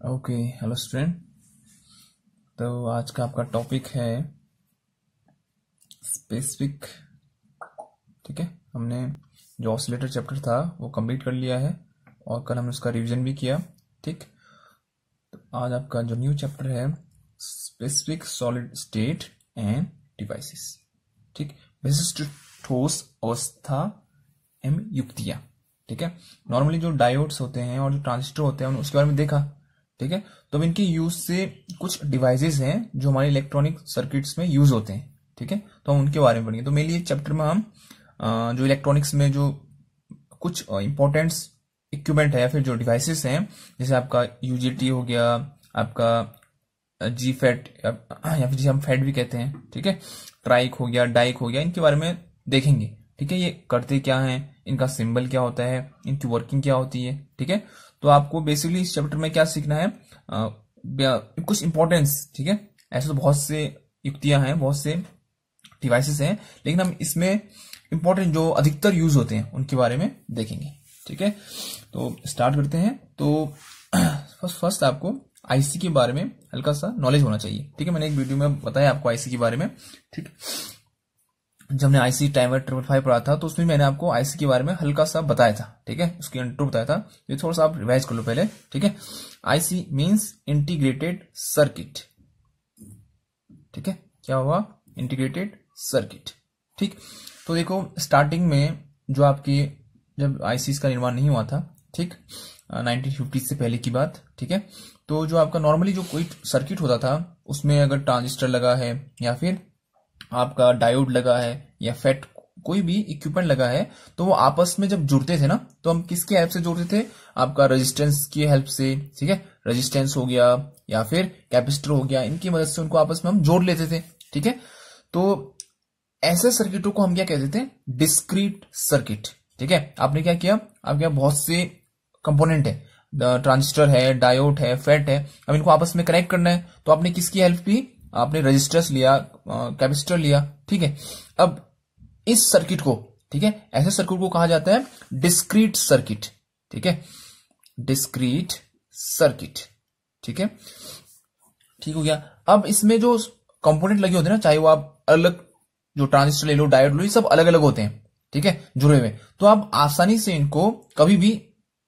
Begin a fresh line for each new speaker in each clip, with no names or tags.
Okay, hello student. तो आज का आपका टॉपिक है स्पेसिफिक। ठीक है, हमने जो ऑसिलेटर चैप्टर था वो कंप्लीट कर लिया है और कल हमने उसका रिवीजन भी किया। ठीक, तो आज आपका जो न्यू चैप्टर है specific solid state end devices. ठीक, विशिष्ट ठोस अवस्था एवं युक्तियां। ठीक है, नॉर्मली जो डायोड्स होते हैं और जो ट्रांजिस्टर होते हैं उसके बारे में देखा। ठीक है, तो इनके यूज से कुछ डिवाइसेस हैं जो हमारे इलेक्ट्रॉनिक सर्किट्स में यूज होते हैं। ठीक है, तो हम उनके बारे में पढ़ेंगे। तो मेनली चैप्टर में हम जो इलेक्ट्रॉनिक्स में जो कुछ इंपॉर्टेंट इक्विपमेंट है या फिर जो डिवाइसेस हैं, जैसे आपका यूजीटी हो गया, आपका जी फैट या फिर जिसे हम फैट भी कहते हैं। ठीक है, ट्राइक हो गया, डाइक हो गया, इनके बारे में देखेंगे। ठीक है, ये करते क्या हैं, इनका सिंबल क्या होता है, इनकी वर्किंग क्या होती है। ठीक है, तो आपको बेसिकली इस चैप्टर में क्या सीखना है, कुछ इंपॉर्टेंस। ठीक है, ऐसे तो बहुत से युक्तियां हैं, बहुत से डिवाइसेस हैं, लेकिन हम इसमें इंपॉर्टेंट जो अधिकतर यूज होते हैं उनके बारे में देखेंगे। ठीक है, तो स्टार्ट करते हैं। तो फर्स्ट आपको आईसी के बारे में हल्का सा नॉलेज होना चाहिए। ठीक है, मैंने एक वीडियो में बताया आपको आईसी के बारे में। ठीक, जब हमने आईसी टाइमर 555 पढ़ा था तो उसमें मैंने आपको आईसी के बारे में हल्का सा बताया था। ठीक है, उसकी इंट्रो बताया था, ये थोड़ा सा आप रिवाइज कर लो पहले। ठीक है, आईसी मींस इंटीग्रेटेड सर्किट। ठीक है, क्या हुआ, इंटीग्रेटेड सर्किट। ठीक, तो देखो स्टार्टिंग में जो आपकी जब आईसी का निर्माण नहीं हुआ था, ठीक, 1950 से पहले की बात। ठीक है, तो जो आपका नॉर्मली जो कोई सर्किट होता था उसमें अगर ट्रांजिस्टर लगा है या फिर आपका डायोड लगा है या फेट कोई भी इक्विपमेंट लगा है, तो वो आपस में जब जुड़ते थे ना, तो हम किसके हेल्प से जोड़ते थे, आपका रेजिस्टेंस की हेल्प से। ठीक है, रेजिस्टेंस हो गया या फिर कैपेसिटर हो गया, इनकी मदद से उनको आपस में हम जोड़ लेते थे। ठीक है, तो ऐसे सर्किटों को हम क्या कहते थे, डिस्क्रीट सर्किट। ठीक है, आपने क्या किया, आपके यहाँ बहुत से कंपोनेंट है, ट्रांजिस्टर है, डायोड है, फेट है, अब इनको आपस में कनेक्ट करना है, तो आपने किसकी हेल्प ली, आपने रेजिस्टर्स लिया, कैपेसिटर लिया। ठीक है, अब इस सर्किट को, ठीक है, ऐसे सर्किट को कहा जाता है डिस्क्रीट सर्किट। ठीक है, डिस्क्रीट सर्किट। ठीक है, ठीक हो गया। अब इसमें जो कंपोनेंट लगे होते हैं ना, चाहे वो आप अलग जो ट्रांजिस्टर ले लो, डायोड लो, ये सब अलग अलग होते हैं। ठीक है, जुड़े हुए, तो आप आसानी से इनको कभी भी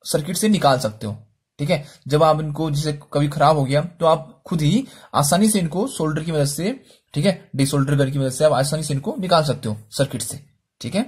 सर्किट से निकाल सकते हो। ठीक है, जब आप इनको जैसे कभी खराब हो गया तो आप खुद ही आसानी से इनको सोल्डर की मदद से, ठीक है, डिसोल्डर गन की मदद से आप आसानी से इनको निकाल सकते हो सर्किट से। ठीक है,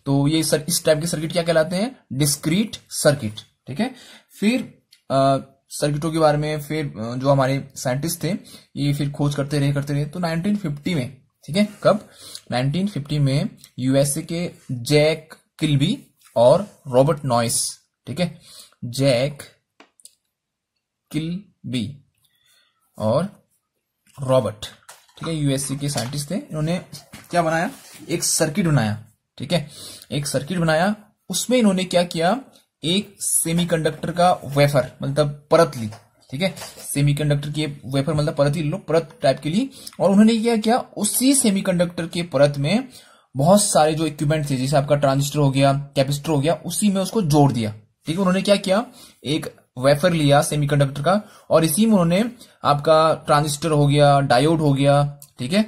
तो ये इस टाइप के सर्किट क्या कहलाते हैं, डिस्क्रीट सर्किट। ठीक है, फिर सर्किटों के बारे में फिर जो हमारे साइंटिस्ट थे ये फिर खोज करते रहे तो 1950 में, ठीक है, कब, 1950 में यूएसए के जैक किल्बी और रॉबर्ट नॉइस, ठीक है, जैक किल्बी और रॉबर्ट, ठीक है, यूएसए के साइंटिस्ट थे। इन्होंने क्या बनाया, एक सर्किट बनाया। ठीक है, एक सर्किट बनाया, उसमें इन्होंने क्या किया, एक सेमीकंडक्टर का वेफर मतलब परत ली। ठीक है, सेमीकंडक्टर की वेफर मतलब परत ही लो, परत टाइप की ली, और उन्होंने क्या किया, उसी सेमीकंडक्टर के परत में बहुत सारे जो इक्विपमेंट थे, जैसे आपका ट्रांजिस्टर हो गया, कैपेसिटर हो गया, उसी में उसको जोड़ दिया। ठीक है, उन्होंने क्या किया, एक वेफर लिया सेमीकंडक्टर का, और इसी में उन्होंने आपका ट्रांजिस्टर हो गया, डायोड हो गया, ठीक है,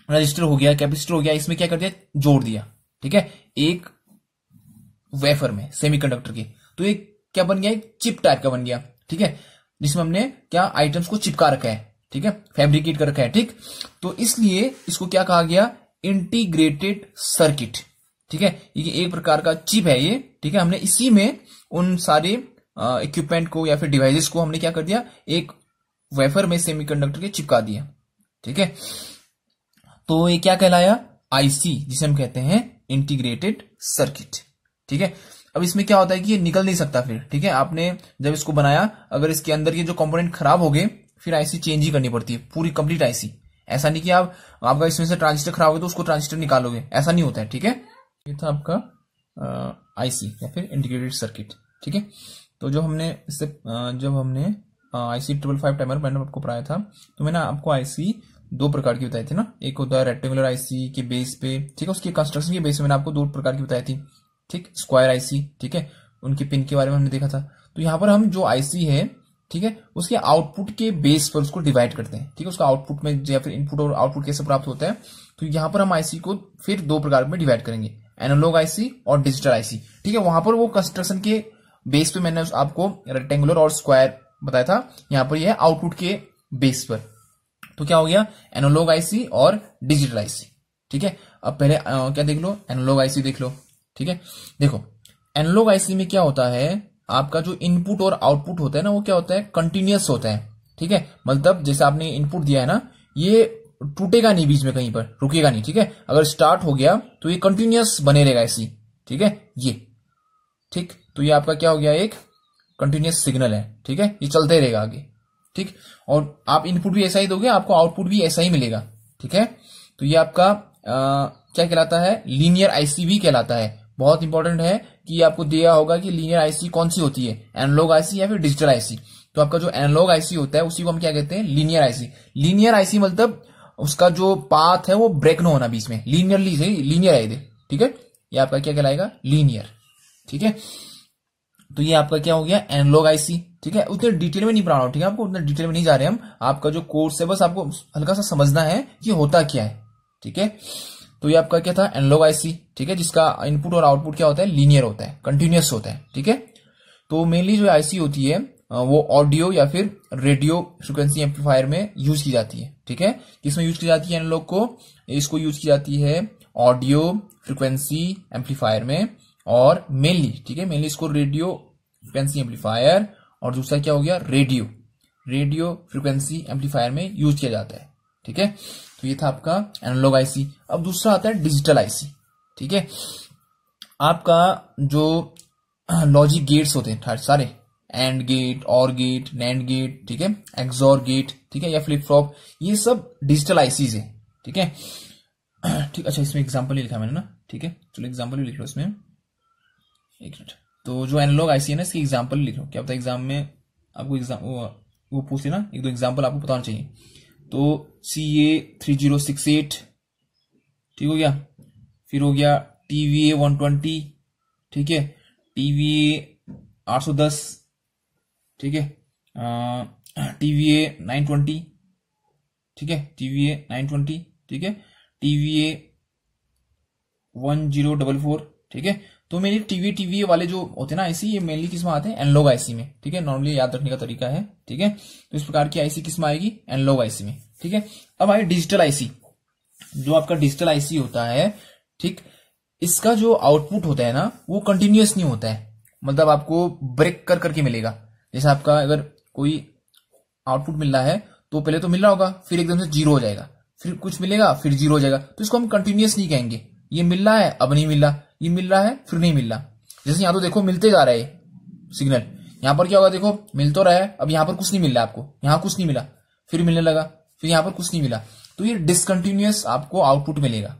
रजिस्टर हो गया, कैपेसिटर हो गया, इसमें क्या कर दिया, जोड़ दिया। ठीक है, एक वेफर में सेमीकंडक्टर की, तो एक क्या बन गया, एक चिप टाइप का बन गया। ठीक है, जिसमें हमने क्या आइटम्स को चिपका रखा है। ठीक है, फैब्रिकेट कर रखा है। ठीक, तो इसलिए इसको क्या कहा गया, इंटीग्रेटेड सर्किट। ठीक है, ये एक प्रकार का चिप है ये। ठीक है, हमने इसी में उन सारे इक्विपमेंट को या फिर डिवाइसेस को हमने क्या कर दिया, एक वेफर में सेमीकंडक्टर के चिपका दिया। ठीक है, तो ये क्या कहलाया, आईसी, जिसे हम कहते हैं इंटीग्रेटेड सर्किट। ठीक है, अब इसमें क्या होता है कि ये निकल नहीं सकता फिर। ठीक है, आपने जब इसको बनाया, अगर इसके अंदर के जो कंपोनेंट खराब हो गए फिर आईसी चेंज ही करनी पड़ती है, पूरी कंप्लीट आईसी। ऐसा नहीं कि आपका इसमें से ट्रांजिस्टर खराब हो गया तो उसको ट्रांजिस्टर निकालोगे, ऐसा नहीं होता है। ठीक है, ये था आपका आईसी या फिर इंटीग्रेटेड सर्किट। ठीक है, तो जब हमने आईसी 555 टाइमर मैंने आपको पढ़ाया था, तो मैंने आपको आईसी दो प्रकार की बताई थी ना, एक होता है रेक्टेंगुलर आईसी के बेस पे, ठीक है, उसकी कंस्ट्रक्शन के बेस पे मैंने आपको दो प्रकार की बताई थी। ठीक, स्क्वायर आईसी, ठीक है, उनके पिन के बारे में हमने देखा था। तो यहाँ पर हम जो आईसी है, ठीक है, उसके आउटपुट के बेस पर उसको डिवाइड करते हैं। ठीक है, उसका आउटपुट में या फिर इनपुट और आउटपुट कैसे प्राप्त होता है, तो यहां पर हम आईसी को फिर दो प्रकार में डिवाइड करेंगे, एनालॉग आईसी और डिजिटल आईसी। ठीक है, वहां पर वो कंस्ट्रक्शन के बेस पे मैंने आपको रेक्टेंगुलर और स्क्वायर बताया था, यहां पर यह आउटपुट के बेस पर। तो क्या हो गया, एनालॉग आईसी और डिजिटल आईसी। ठीक है, अब पहले क्या देख लो, एनालॉग आईसी देख लो। ठीक है, देखो एनालॉग आईसी में क्या होता है, आपका जो इनपुट और आउटपुट होता है ना, वो क्या होता है, कंटिन्यूअस होता है। ठीक है, मतलब जैसे आपने इनपुट दिया है ना, ये टूटेगा नहीं बीच में, कहीं पर रुकेगा नहीं। ठीक है, अगर स्टार्ट हो गया तो ये कंटिन्यूअस बने रहेगा ऐसी। ठीक है, ये ठीक, तो ये आपका क्या हो गया, एक कंटिन्यूअस सिग्नल है। ठीक है, ये चलते रहेगा आगे। ठीक, और आप इनपुट भी ऐसा ही दोगे, आपको आउटपुट भी ऐसा ही मिलेगा। ठीक है, तो ये आपका क्या कहलाता है, लीनियर आईसी भी कहलाता है। बहुत इंपॉर्टेंट है कि आपको दिया होगा कि लीनियर आईसी कौन सी होती है, एनालॉग आईसी या फिर डिजिटल आईसी। तो आपका जो एनालॉग आईसी होता है उसी को हम क्या कहते हैं, लीनियर आईसी। लीनियर आईसी मतलब उसका जो पाथ है वो ब्रेक ना होना बीच में, लीनियरली से लीनियर है। ठीक है, ये आपका क्या कहलाएगा, लीनियर। ठीक है, तो ये आपका क्या हो गया, एनालॉग आईसी। ठीक है, उतने डिटेल में नहीं पढ़ा रहा हूं। ठीक है, आपको उतने डिटेल में नहीं जा रहे हम, आपका जो कोर्स है बस आपको हल्का सा समझना है कि होता क्या है। ठीक है, तो ये आपका क्या था, एनालॉग आईसी। ठीक है, जिसका इनपुट और आउटपुट क्या होता है, लीनियर होता है, कंटिन्यूअस होता है। ठीक है, तो मेनली जो आईसी होती है वो ऑडियो या फिर रेडियो फ्रिक्वेंसी एम्पलीफायर में यूज की जाती है। ठीक है, किसमें यूज की जाती है एनालॉग को, इसको यूज की जाती है ऑडियो फ्रिक्वेंसी एम्पलीफायर में, और मेनली, ठीक है, मेनली इसको रेडियो फ्रिक्वेंसी एम्पलीफायर और दूसरा क्या हो गया, रेडियो फ्रिक्वेंसी एम्पलीफायर में यूज किया जाता है। ठीक है, तो ये था आपका एनालॉग आईसी। अब दूसरा आता है डिजिटल आईसी। ठीक है, आपका जो लॉजिक गेट्स होते हैं सारे, एंड गेट, और गेट, नैंड गेट, ठीक है, एक्सॉर गेट, ठीक है, या फ्लिप फ्लॉप, ये सब डिजिटल आईसीज है। ठीक है, ठीक, अच्छा इसमें एग्जांपल ही लिखा मैंने ना। ठीक है, चलो एग्जांपल भी लिख लो इसमें, एक मिनट। तो जो एनालॉग आईसी है ना, इसकी एग्जांपल लिख लो, क्या पता एग्जाम में आपको वो पूछे ना, एक दो एग्जांपल आपको बताना चाहिए। तो CA3068, ठीक हो गया, फिर हो गया TVA 120, ठीक है, TVA 810, ठीक है, TVA 920, ठीक है, TVA 920, ठीक है, TVA 1044, ठीक है। तो मेरी TVA वाले जो होते हैं ना आईसी, ये मेनली किस में आते हैं, एनालॉग आईसी में। ठीक है, नॉर्मली याद रखने का तरीका है। ठीक है, तो इस प्रकार की आईसी किस में आएगी, एनालॉग आईसी में। ठीक है, अब आए डिजिटल आईसी। जो आपका डिजिटल आईसी होता है, ठीक, इसका जो आउटपुट होता है ना, वो कंटिन्यूअस नहीं होता है, मतलब आपको ब्रेक कर करके मिलेगा। जैसे आपका अगर कोई आउटपुट मिल रहा है तो पहले तो मिल रहा होगा, फिर एकदम से जीरो हो जाएगा, फिर कुछ मिलेगा, फिर जीरो हो जाएगा, तो इसको हम कंटिन्यूअस नहीं कहेंगे। ये मिल रहा है, अब नहीं मिल रहा, ये मिल रहा है, फिर नहीं मिल रहा। जैसे यहां तो देखो मिलते जा रहा है सिग्नल, यहां पर क्या होगा, देखो मिल तो रहा है, अब यहां पर कुछ नहीं मिल रहा आपको, यहां कुछ नहीं मिला, फिर मिलने लगा, फिर यहां पर कुछ नहीं मिला, तो ये डिसकंटिन्यूअस आपको आउटपुट मिलेगा।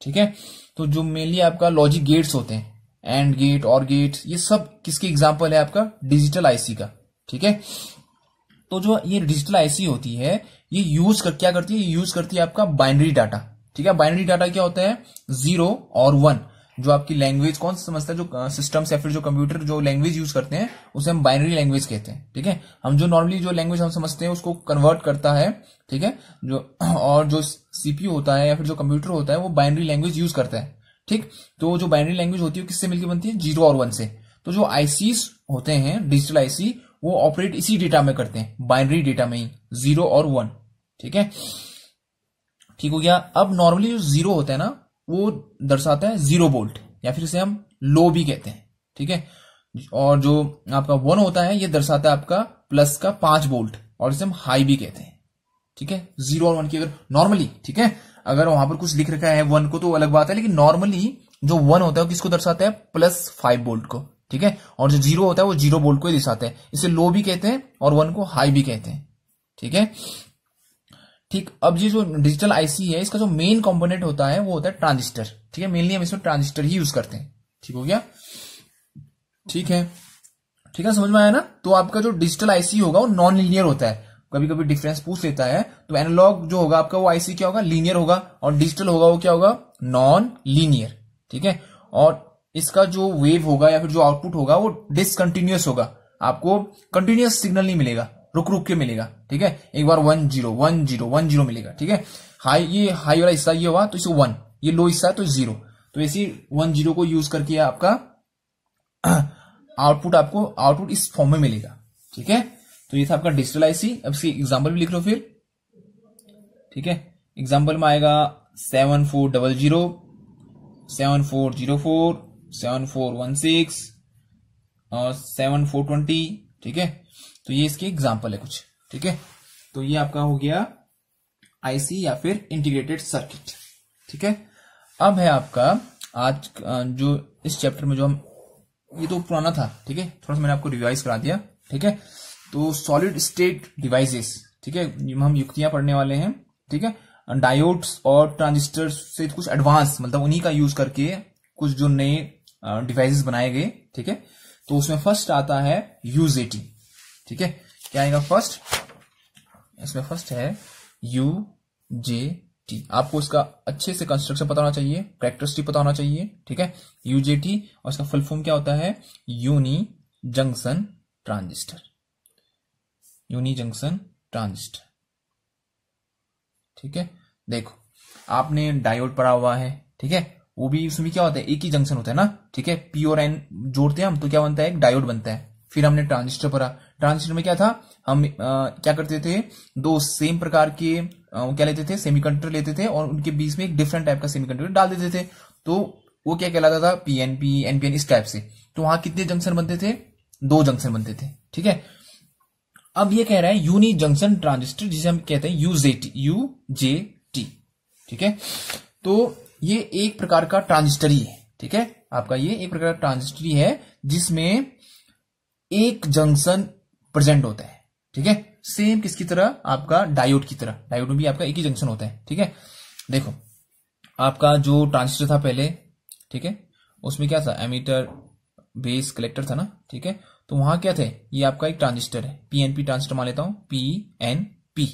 ठीक है, तो जो मेनली आपका लॉजिक गेट्स होते हैं, एंड गेट, और गेट, ये सब किसकी एग्जांपल है, आपका डिजिटल आईसी का। ठीक है, तो जो ये डिजिटल आईसी होती है, ये क्या करती है, ये यूज करती है आपका बाइनरी डाटा। ठीक है, बाइनरी डाटा क्या होता है, 0 और 1। जो आपकी लैंग्वेज कौन सा समझता है, जो सिस्टम्स या फिर जो कंप्यूटर जो लैंग्वेज यूज करते हैं, उसे हम बाइनरी लैंग्वेज कहते हैं। ठीक है, हम जो नॉर्मली जो लैंग्वेज हम समझते हैं उसको कन्वर्ट करता है। ठीक है, और जो सीपीयू होता है या फिर जो कंप्यूटर होता है, वो बाइनरी लैंग्वेज यूज करता है। ठीक, तो जो बाइनरी लैंग्वेज होती है किससे मिलकर बनती है, 0 और 1 से। तो जो आईसीज होते हैं डिजिटल आईसी, वो ऑपरेट इसी डेटा में करते हैं, बाइनरी डेटा में ही, 0 और 1। ठीक है, ठीक हो गया। अब नॉर्मली जो 0 होता है ना, वो दर्शाता है 0 वोल्ट, या फिर इसे हम लो भी कहते हैं। ठीक है, और जो आपका 1 होता है, ये दर्शाता है आपका प्लस का 5 वोल्ट, और इसे हम हाई भी कहते हैं। ठीक है, 0 और 1 की अगर नॉर्मली, ठीक है, अगर वहां पर कुछ लिख रखा है 1 को तो अलग बात है, लेकिन नॉर्मली जो 1 होता है वो किसको दर्शाता है, प्लस 5 वोल्ट को। ठीक है, और जो 0 होता है वो 0 वोल्ट को ही दर्शाता है, इसे लो भी कहते हैं और 1 को हाई भी कहते हैं। ठीक है, ठीक, अब ये जो डिजिटल आईसी है, इसका जो मेन कंपोनेंट होता है वो होता है ट्रांजिस्टर। ठीक है, मेनली हम इसमें ट्रांजिस्टर ही यूज करते हैं। ठीक हो गया, ठीक है, ठीक है, समझ में आया ना। तो आपका जो डिजिटल आईसी होगा वो नॉन लीनियर होता है, कभी कभी डिफरेंस पूछ लेता है। तो एनालॉग जो होगा आपका वो आईसी क्या होगा, लीनियर होगा, और डिजिटल होगा वो क्या होगा, नॉन लीनियर। ठीक है, और इसका जो वेव होगा या फिर जो आउटपुट होगा वो डिसकंटिन्यूअस होगा, आपको कंटिन्यूअस सिग्नल नहीं मिलेगा, रुक रुक के मिलेगा, ठीक है। एक बार 1 0 1 0 1 0 मिलेगा, ठीक है। ये हाई वाला हिस्सा ये हुआ तो इसे 1, ये लो हिस्सा है तो 0, तो ऐसे 1 0 को यूज करके आपका आउटपुट इस फॉर्म में मिलेगा, ठीक है। तो ये था आपका डिजिटल आईसी। अब इसकी एग्जांपल भी लिख लो फिर, ठीक है। एग्जांपल में आएगा 7400, 7404, 7416 और 7420, ठीक है। तो ये इसके एग्जांपल है कुछ, ठीक है। तो ये आपका हो गया आईसी या फिर इंटीग्रेटेड सर्किट, ठीक है। अब है आपका आज जो इस चैप्टर में जो हम, ये तो पुराना था, ठीक है, थोड़ा सा मैंने आपको रिवाइज करा दिया, ठीक है। तो सॉलिड स्टेट डिवाइसेस, ठीक है, हम युक्तियां पढ़ने वाले हैं, ठीक है। डायोड्स और ट्रांजिस्टर से कुछ एडवांस, मतलब उन्हीं का यूज करके कुछ जो नए डिवाइसेस बनाए गए, ठीक है। तो उसमें फर्स्ट आता है यूजेटी, ठीक है। क्या आएगा फर्स्ट? इसमें फर्स्ट है यूजेटी। आपको इसका अच्छे से कंस्ट्रक्शन पता होना चाहिए, कैरेक्टरिस्टिक पता होना चाहिए, ठीक है। यूजेटी और इसका फुल फॉर्म क्या होता है? Uni junction transistor, uni junction transistor, ठीक है। देखो आपने डायोड पढ़ा हुआ है, ठीक है, वो भी उसमें क्या होता है? एक ही जंक्शन होता है ना, ठीक है। पी और एन जोड़ते हैं हम तो क्या बनता है? एक डायोड बनता है। फिर हमने ट्रांजिस्टर पढ़ा, ट्रांजिस्टर में क्या था? हम क्या करते थे? दो सेम प्रकार के क्या लेते थे? सेमीकंडक्टर लेते थे और उनके बीच में एक डिफरेंट टाइप का सेमीकंडक्टर डाल देते थे, तो वो क्या कहलाता था? पीएनपी, एनपीएन, इस टाइप से। तो वहां कितने जंक्शन बनते थे? 2 जंक्शन बनते थे, ठीक है। अब ये कह रहा है यूनी जंक्शन ट्रांजिस्टर, जिसे हम कहते हैं यूजेटी, ठीक है। तो ये एक प्रकार का ट्रांजिस्टर ही है, ठीक है। आपका ये एक प्रकार का ट्रांजिस्टर ही है जिसमें एक जंक्शन प्रेजेंट होता है, ठीक है। सेम किसकी तरह? आपका डायोड की तरह। डायोड में भी आपका एक ही जंक्शन होता है, ठीक है। देखो आपका जो ट्रांजिस्टर था पहले, ठीक है, उसमें क्या था? एमीटर, बेस, कलेक्टर था ना, ठीक है। तो वहां क्या थे? ये आपका एक ट्रांजिस्टर है, पीएनपी ट्रांजिस्टर मान लेता हूं, पीएनपी,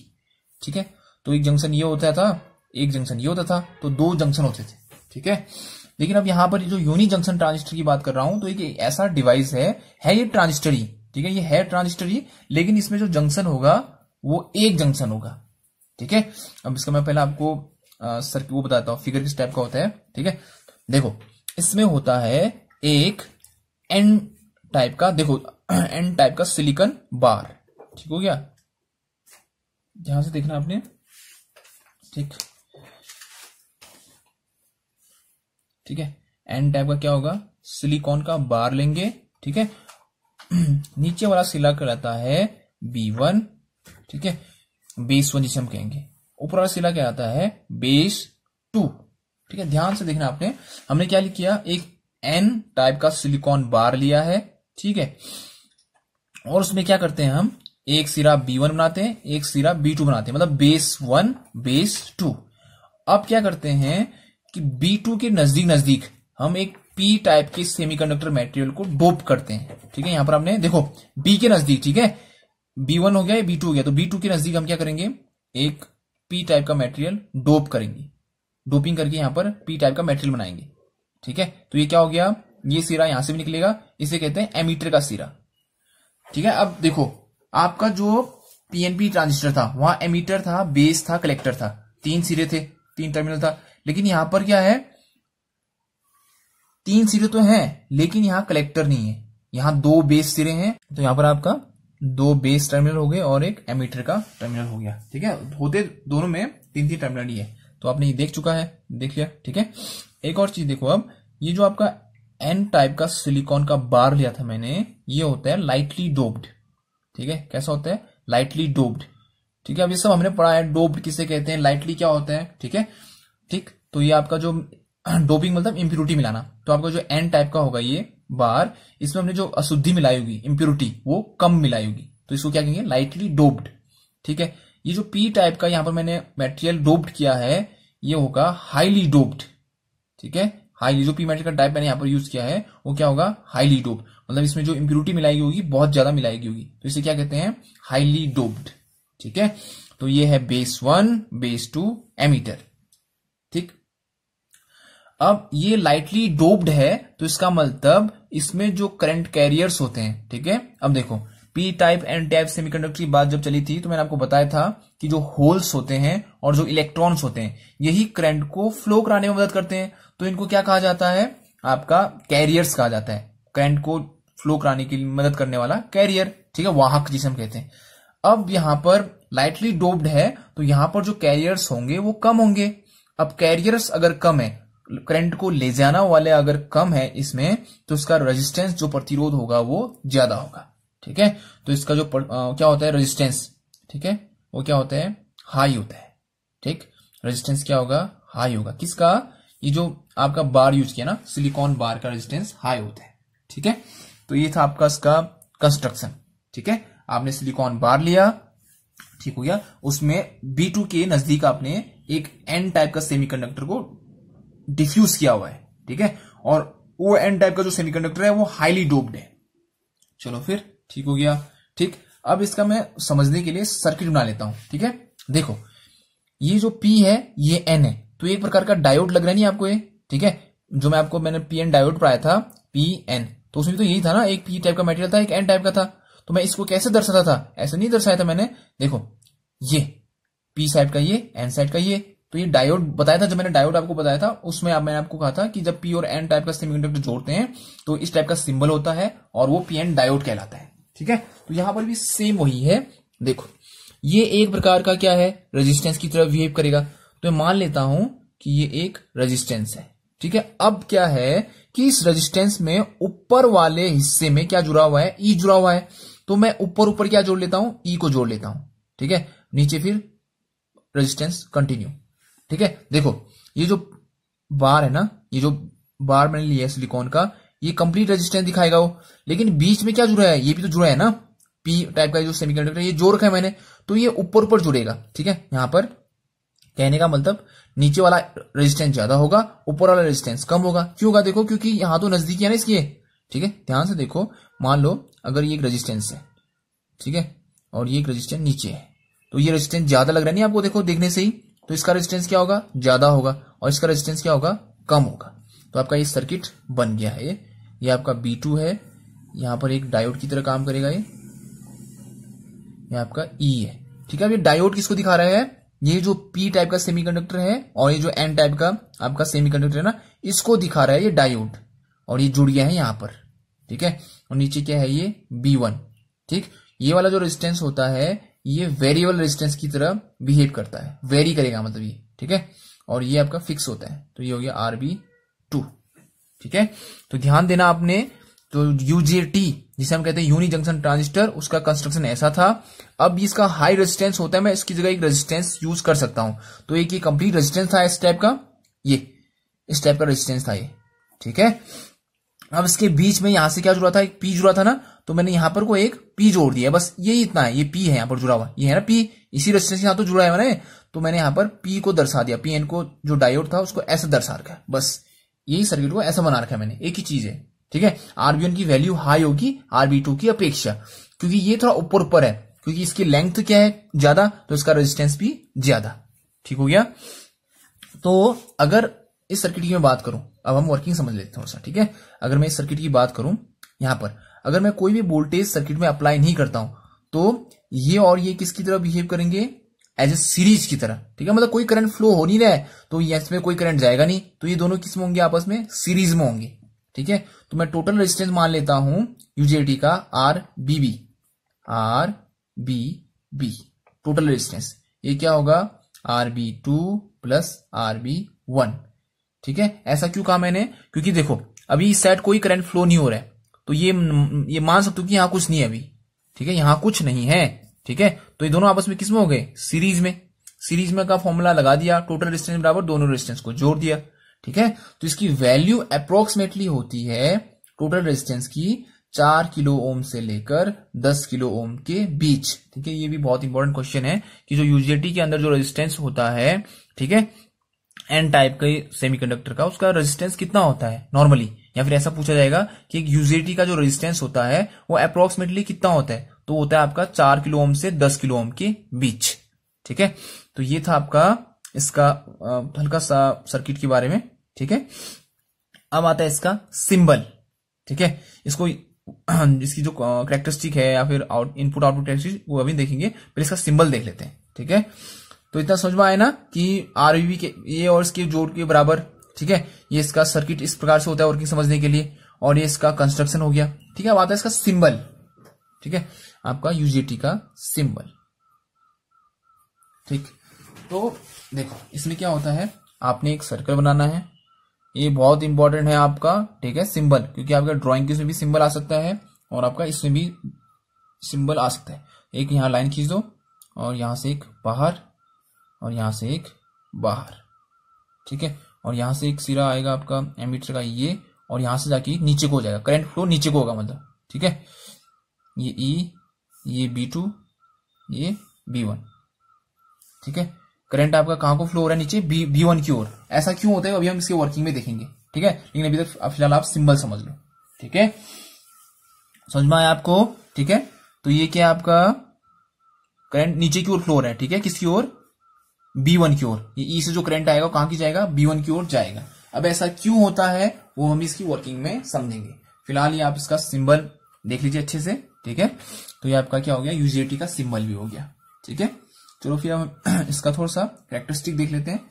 ठीक है। तो एक जंक्शन ये होता था, एक जंक्शन ये होता था, तो 2 जंक्शन होते थे, ठीक है। लेकिन अब यहां पर जो यूनी जंक्शन ट्रांजिस्टर की बात कर रहा हूं, तो एक ऐसा डिवाइस है ये ट्रांजिस्टर ही, ठीक है, ये है ट्रांजिस्टर ही, लेकिन इसमें जो जंक्शन होगा वो एक जंक्शन होगा, ठीक है। अब इसका मैं पहले आपको सर्किट वो बताता हूं, फिगर किस टाइप का होता है, ठीक है। देखो इसमें होता है एक एन टाइप का, देखो एन टाइप का सिलिकॉन बार, ठीक हो गया, ध्यान से देखना आपने, ठीक, ठीक है। एन टाइप का क्या होगा? सिलिकॉन का बार लेंगे, ठीक है। नीचे वाला सिला कहलाता है B1, ठीक है, बेस 1 जिसे हम कहेंगे। ऊपर वाला सिला क्या आता है? बेस 2, ठीक है। ध्यान से देखना आपने, हमने क्या किया? एक एन टाइप का सिलिकॉन बार लिया है, ठीक है, और उसमें क्या करते हैं हम? एक सिरा B1 बनाते हैं, एक सिरा B2 बनाते हैं, मतलब बेस 1 बेस 2। अब क्या करते हैं कि B2 के नजदीक नजदीक हम एक P टाइप के सेमीकंडक्टर मटेरियल को डोप करते हैं, ठीक है। यहां पर आपने देखो B के नजदीक, ठीक है, B1 हो गया, B2 हो गया, तो B2 के नजदीक हम क्या करेंगे? एक P टाइप का मटेरियल डोप करेंगे, डोपिंग करके यहां पर P टाइप का मटेरियल बनाएंगे, ठीक है। तो ये क्या हो गया? ये सिरा यहां से भी निकलेगा, इसे कहते हैं एमीटर का सिरा, ठीक है। अब देखो आपका जो पीएनपी ट्रांजिस्टर था, वहां एमीटर था, बेस था, कलेक्टर था, 3 सिरे थे, 3 टर्मिनल था। लेकिन यहां पर क्या है? 3 सिरे तो हैं, लेकिन यहां कलेक्टर नहीं है, यहां 2 बेस सिरे हैं। तो यहां पर आपका 2 बेस टर्मिनल हो गए और एक एमीटर का टर्मिनल हो गया, ठीक है। होते दोनों में 3 टर्मिनल ही है। तो आपने ये देख चुका है, देख लिया, ठीक है। एक और चीज देखो, अब ये जो आपका एन टाइप का सिलिकॉन का बार लिया था मैंने, ये होता है लाइटली डोप्ड, ठीक है। कैसा होता है? लाइटली डोप्ड, ठीक है। अब ये सब हमने पढ़ा है, डोप्ड किसे कहते हैं, लाइटली क्या होता है, ठीक है, ठीक। तो ये आपका जो डोपिंग मतलब इम्प्यूरिटी मिलाना, तो आपका जो एन टाइप का होगा ये बार, इसमें हमने जो अशुद्धि मिलाई होगी, इम्प्यूरिटी, वो कम मिलाई होगी, तो इसको क्या कहेंगे? लाइटली डोप्ड, ठीक है। ये जो पी टाइप का यहां पर मैंने मटेरियल डोप्ड किया है, ये होगा हाईली डोप्ड, ठीक है। हाईली, जो पी मेटल का टाइप मैंने यहां पर यूज किया है वो क्या होगा? हाईली डोप्ड, मतलब इसमें जो इम्प्यूरिटी मिलाई होगी बहुत ज्यादा मिलाएगी होगी, तो इसे क्या कहते हैं? हाईली डोप्ड, ठीक है। तो ये है बेस 1 बेस 2 एमीटर, ठीक। अब ये लाइटली डोप्ड है तो इसका मतलब इसमें जो करंट कैरियर्स होते हैं, ठीक है। अब देखो P type N type semiconductor की बात जब चली थी तो मैंने आपको बताया था कि जो होल्स होते हैं और जो इलेक्ट्रॉन्स होते हैं यही करंट को फ्लो कराने में मदद करते हैं, तो इनको क्या कहा जाता है, आपका कैरियर्स कहा जाता है। करंट को फ्लो कराने की मदद करने वाला कैरियर, ठीक है, वाहक जिसे हम कहते हैं। अब यहां पर लाइटली डोप्ड है तो यहां पर जो कैरियर्स होंगे वो कम होंगे। अब कैरियर्स अगर कम है, करंट को ले जाना वाले अगर कम है इसमें, तो इसका रेजिस्टेंस जो प्रतिरोध होगा वो ज्यादा होगा, ठीक है। तो इसका जो क्या होता है रेजिस्टेंस, ठीक है, वो क्या होता है, हाई होता है, ठीक। रेजिस्टेंस क्या होगा, हाई होगा। किसका, ये जो आपका बार यूज किया ना, सिलिकॉन बार का रेजिस्टेंस हाई होता है, ठीक है। तो ये था आपका इसका कंस्ट्रक्शन, ठीक है। आपने सिलिकॉन बार लिया, ठीक हो गया, उसमें B2 के नजदीक आपने एक N टाइप का सेमीकंडक्टर को डिफ्यूज किया हुआ है, ठीक है, और वो N टाइप का जो सेमीकंडक्टर है वो हाईली डोप्ड है। चलो फिर ठीक हो गया, ठीक। अब इसका मैं समझने के लिए सर्किट बना लेता हूं, ठीक है। देखो ये जो P है ये N है, तो एक प्रकार का डायोड लग रहा है नहीं आपको ये, ठीक है। जो मैंने PN डायोड पढ़ाया था, PN, तो उसमें तो यही था ना, एक P टाइप का मटेरियल था, एक N टाइप का था। तो मैं इसको कैसे दर्शाता था, ऐसे नहीं दर्शाया था मैंने। देखो ये P साइड का ये, N साइड का ये, तो ये डायोड बताया था, जब मैंने डायोड आपको बताया था उसमें मैंने आपको कहा था कि जब P और N टाइप का सेमीकंडक्टर जोड़ते हैं तो इस टाइप का सिंबल होता है और वो PN डायोड कहलाता है, ठीक है। तो यहां पर भी सेम वही है। देखो ये एक प्रकार का क्या है, रेजिस्टेंस की तरह बिहेव करेगा। तो मैं मान लेता हूं कि ये एक रेजिस्टेंस है, ठीक है। अब क्या है कि इस रेजिस्टेंस में ऊपर वाले हिस्से में क्या जुड़ा हुआ है, E जुड़ा हुआ है। तो मैं ऊपर क्या जोड़ लेता हूं, E को जोड़ लेता हूं, ठीक है। नीचे फिर रेजिस्टेंस कंटिन्यू, ठीक है। देखो ये जो बार है ना, ये जो बार मैंने लिया है सिलिकॉन का, ये कंप्लीट रेजिस्टेंस दिखाएगा वो, लेकिन बीच में क्या जुड़ा है, ये भी तो जुड़ा है ना, P टाइप का जो सेमीकंडक्टर ये जोड़ रखा है मैंने, तो ये ऊपर जुड़ेगा, ठीक है। यहां पर कहने का मतलब नीचे वाला रेजिस्टेंस ज्यादा होगा, ऊपर वाला रेजिस्टेंस कम होगा। क्यों होगा, देखो क्योंकि यहां तो नजदीकी है ना इसके, ठीक है। ध्यान से देखो, मान लो अगर ये एक रेजिस्टेंस है, ठीक है, और ये एक रेजिस्टेंस नीचे है, तो ये रेजिस्टेंस ज्यादा लग रहा है नहीं आपको, देखो देखने से ही, तो इसका रेजिस्टेंस क्या होगा, ज्यादा होगा, और इसका रेजिस्टेंस क्या होगा, कम होगा। तो आपका ये सर्किट बन गया है। ये आपका B2 है, यहां पर एक डायोड की तरह काम करेगा ये आपका E है, ठीक है। अब ये डायोड किसको दिखा रहा है, ये जो P टाइप का सेमीकंडक्टर है और ये जो N टाइप का आपका सेमीकंडक्टर है ना, इसको दिखा रहा है ये डायोड, और ये जुड़ गया है यहां पर, ठीक है। और नीचे क्या है, ये B1, ठीक। ये वाला जो रेजिस्टेंस होता है ये वेरिएबल रेजिस्टेंस की तरह बिहेव करता है, वेरी करेगा मतलब ये, ठीक है। और ये आपका फिक्स होता है, तो ये हो गया RB2, ठीक है। तो ध्यान देना आपने, तो UJT जिसे हम कहते हैं यूनि जंक्शन ट्रांजिस्टर, उसका कंस्ट्रक्शन ऐसा था। अब इसका हाई रेजिस्टेंस होता है, मैं इसकी जगह एक रेजिस्टेंस यूज कर सकता हूं। तो एक ये कंप्लीट रेजिस्टेंस था इस टाइप का, ये इस टाइप का रेजिस्टेंस था ये, ठीक है। अब इसके बीच में यहां से क्या जुड़ा था, एक P जुड़ा था ना, तो मैंने यहां पर को एक P जोड़ दिया, बस ये इतना है, ये P है यहां पर जुड़ा हुआ, ये है ना P, इसी रेजिस्टेंस यहां तो जुड़ा है मैंने, तो मैंने यहां पर P को दर्शा दिया, PN को जो डायोड था उसको ऐसे दर्शा रखा है, बस यही सर्किट को ऐसा बना रखा है मैंने, एक ही चीज है, ठीक है। RB1 की वैल्यू हाई होगी RB2 की अपेक्षा, क्योंकि ये थोड़ा ऊपर है, क्योंकि इसकी लेंथ क्या है ज्यादा, तो इसका रेजिस्टेंस भी ज्यादा, ठीक हो गया। तो अगर इस सर्किट की मैं बात करूं, अब हम वर्किंग समझ लेते हैं थोड़ा सा, ठीक है। अगर मैं इस सर्किट की बात करूं, यहां पर अगर मैं कोई भी वोल्टेज सर्किट में अप्लाई नहीं करता हूं, तो ये और ये किसकी तरह बिहेव करेंगे, एज ए सीरीज की तरह, ठीक है। मतलब कोई करंट फ्लो हो नहीं रहा है तो इसमें कोई करंट जाएगा नहीं, तो ये दोनों किस में होंगे, आपस में सीरीज में होंगे, ठीक है। तो मैं टोटल रेजिस्टेंस मान लेता हूं UJT का RBB, टोटल रेजिस्टेंस, ये क्या होगा RB2 प्लस RB1, ठीक है। ऐसा क्यों कहा मैंने, क्योंकि देखो अभी इस साइड कोई करंट फ्लो नहीं हो रहा है, तो ये मान सकते हो कि यहां कुछ नहीं है अभी, ठीक है, यहां कुछ नहीं है, ठीक है। तो ये दोनों आपस में किसमें हो गए, सीरीज में का फॉर्मूला लगा दिया, टोटल रेजिस्टेंस बराबर दोनों रेजिस्टेंस को जोड़ दिया, ठीक है। तो इसकी वैल्यू अप्रोक्सीमेटली होती है टोटल रेजिस्टेंस की 4 किलो ओम से लेकर 10 किलो ओम के बीच, ठीक है। ये भी बहुत इंपॉर्टेंट क्वेश्चन है कि जो UJT के अंदर जो रेजिस्टेंस होता है, ठीक है, N टाइप के सेमीकंडक्टर का, उसका रेजिस्टेंस कितना होता है नॉर्मली, या फिर ऐसा पूछा जाएगा कि एक UJT का जो रेजिस्टेंस होता है वो अप्रोक्सीमेटली कितना होता है, तो होता है आपका 4 किलो ओम से 10 किलो ओम के बीच, ठीक है। तो ये था आपका इसका हल्का सा सर्किट के बारे में, ठीक है। अब आता है इसका सिंबल। ठीक है, इसको इसकी जो कैरेक्टरिस्टिक है या फिर इनपुट आउटपुट कैरेक्टरिस्टिक वो अभी देखेंगे, पहले इसका सिंबल देख लेते हैं। ठीक है, तो इतना समझ में आया ना कि आरबीबी के ये और इसके जोड़ के बराबर। ठीक है, ये इसका सर्किट इस प्रकार से होता है वर्किंग समझने के लिए, और ये इसका कंस्ट्रक्शन हो गया। ठीक है, अब आता है इसका सिंबल। ठीक है, आपका यूजेटी का सिंबल। ठीक, तो देखो इसमें क्या होता है, आपने एक सर्कल बनाना है, ये बहुत इंपॉर्टेंट है आपका। ठीक है, सिंबल, क्योंकि आपका ड्राइंग के इसमें भी सिंबल आ सकता है और आपका इसमें भी सिंबल आ सकता है। एक यहां लाइन खींच दो और यहां से एक बाहर और यहां से एक बाहर। ठीक है, और यहां से एक सिरा आएगा आपका एमीटर का ये, और यहां से जाके नीचे को हो जाएगा, करंट फ्लो नीचे को होगा मतलब। ठीक है, ये ई, ये B2, ये B1। ठीक है, करंट आपका कहां को फ्लो हो रहा है, नीचे B1 की ओर। ऐसा क्यों होता है अभी हम इसके वर्किंग में देखेंगे। ठीक है, लेकिन अभी तक फिलहाल आप सिंबल समझ लो। ठीक है, समझ में आया आपको। ठीक है, तो ये क्या आपका करंट नीचे की ओर फ्लो हो रहा है। ठीक है, किसकी ओर, B1 की ओर। ये ई से जो करंट आएगा कहां की जाएगा, B1 की ओर जाएगा। अब ऐसा क्यों होता है वो हम इसकी वर्किंग में समझेंगे। फिलहाल ये आप इसका सिंबल देख लीजिए अच्छे से। ठीक है, तो ये आपका क्या हो गया, यूजेटी का सिंबल भी हो गया। ठीक है, चलो फिर हम इसका थोड़ा सा कैरेक्टरिस्टिक देख लेते हैं।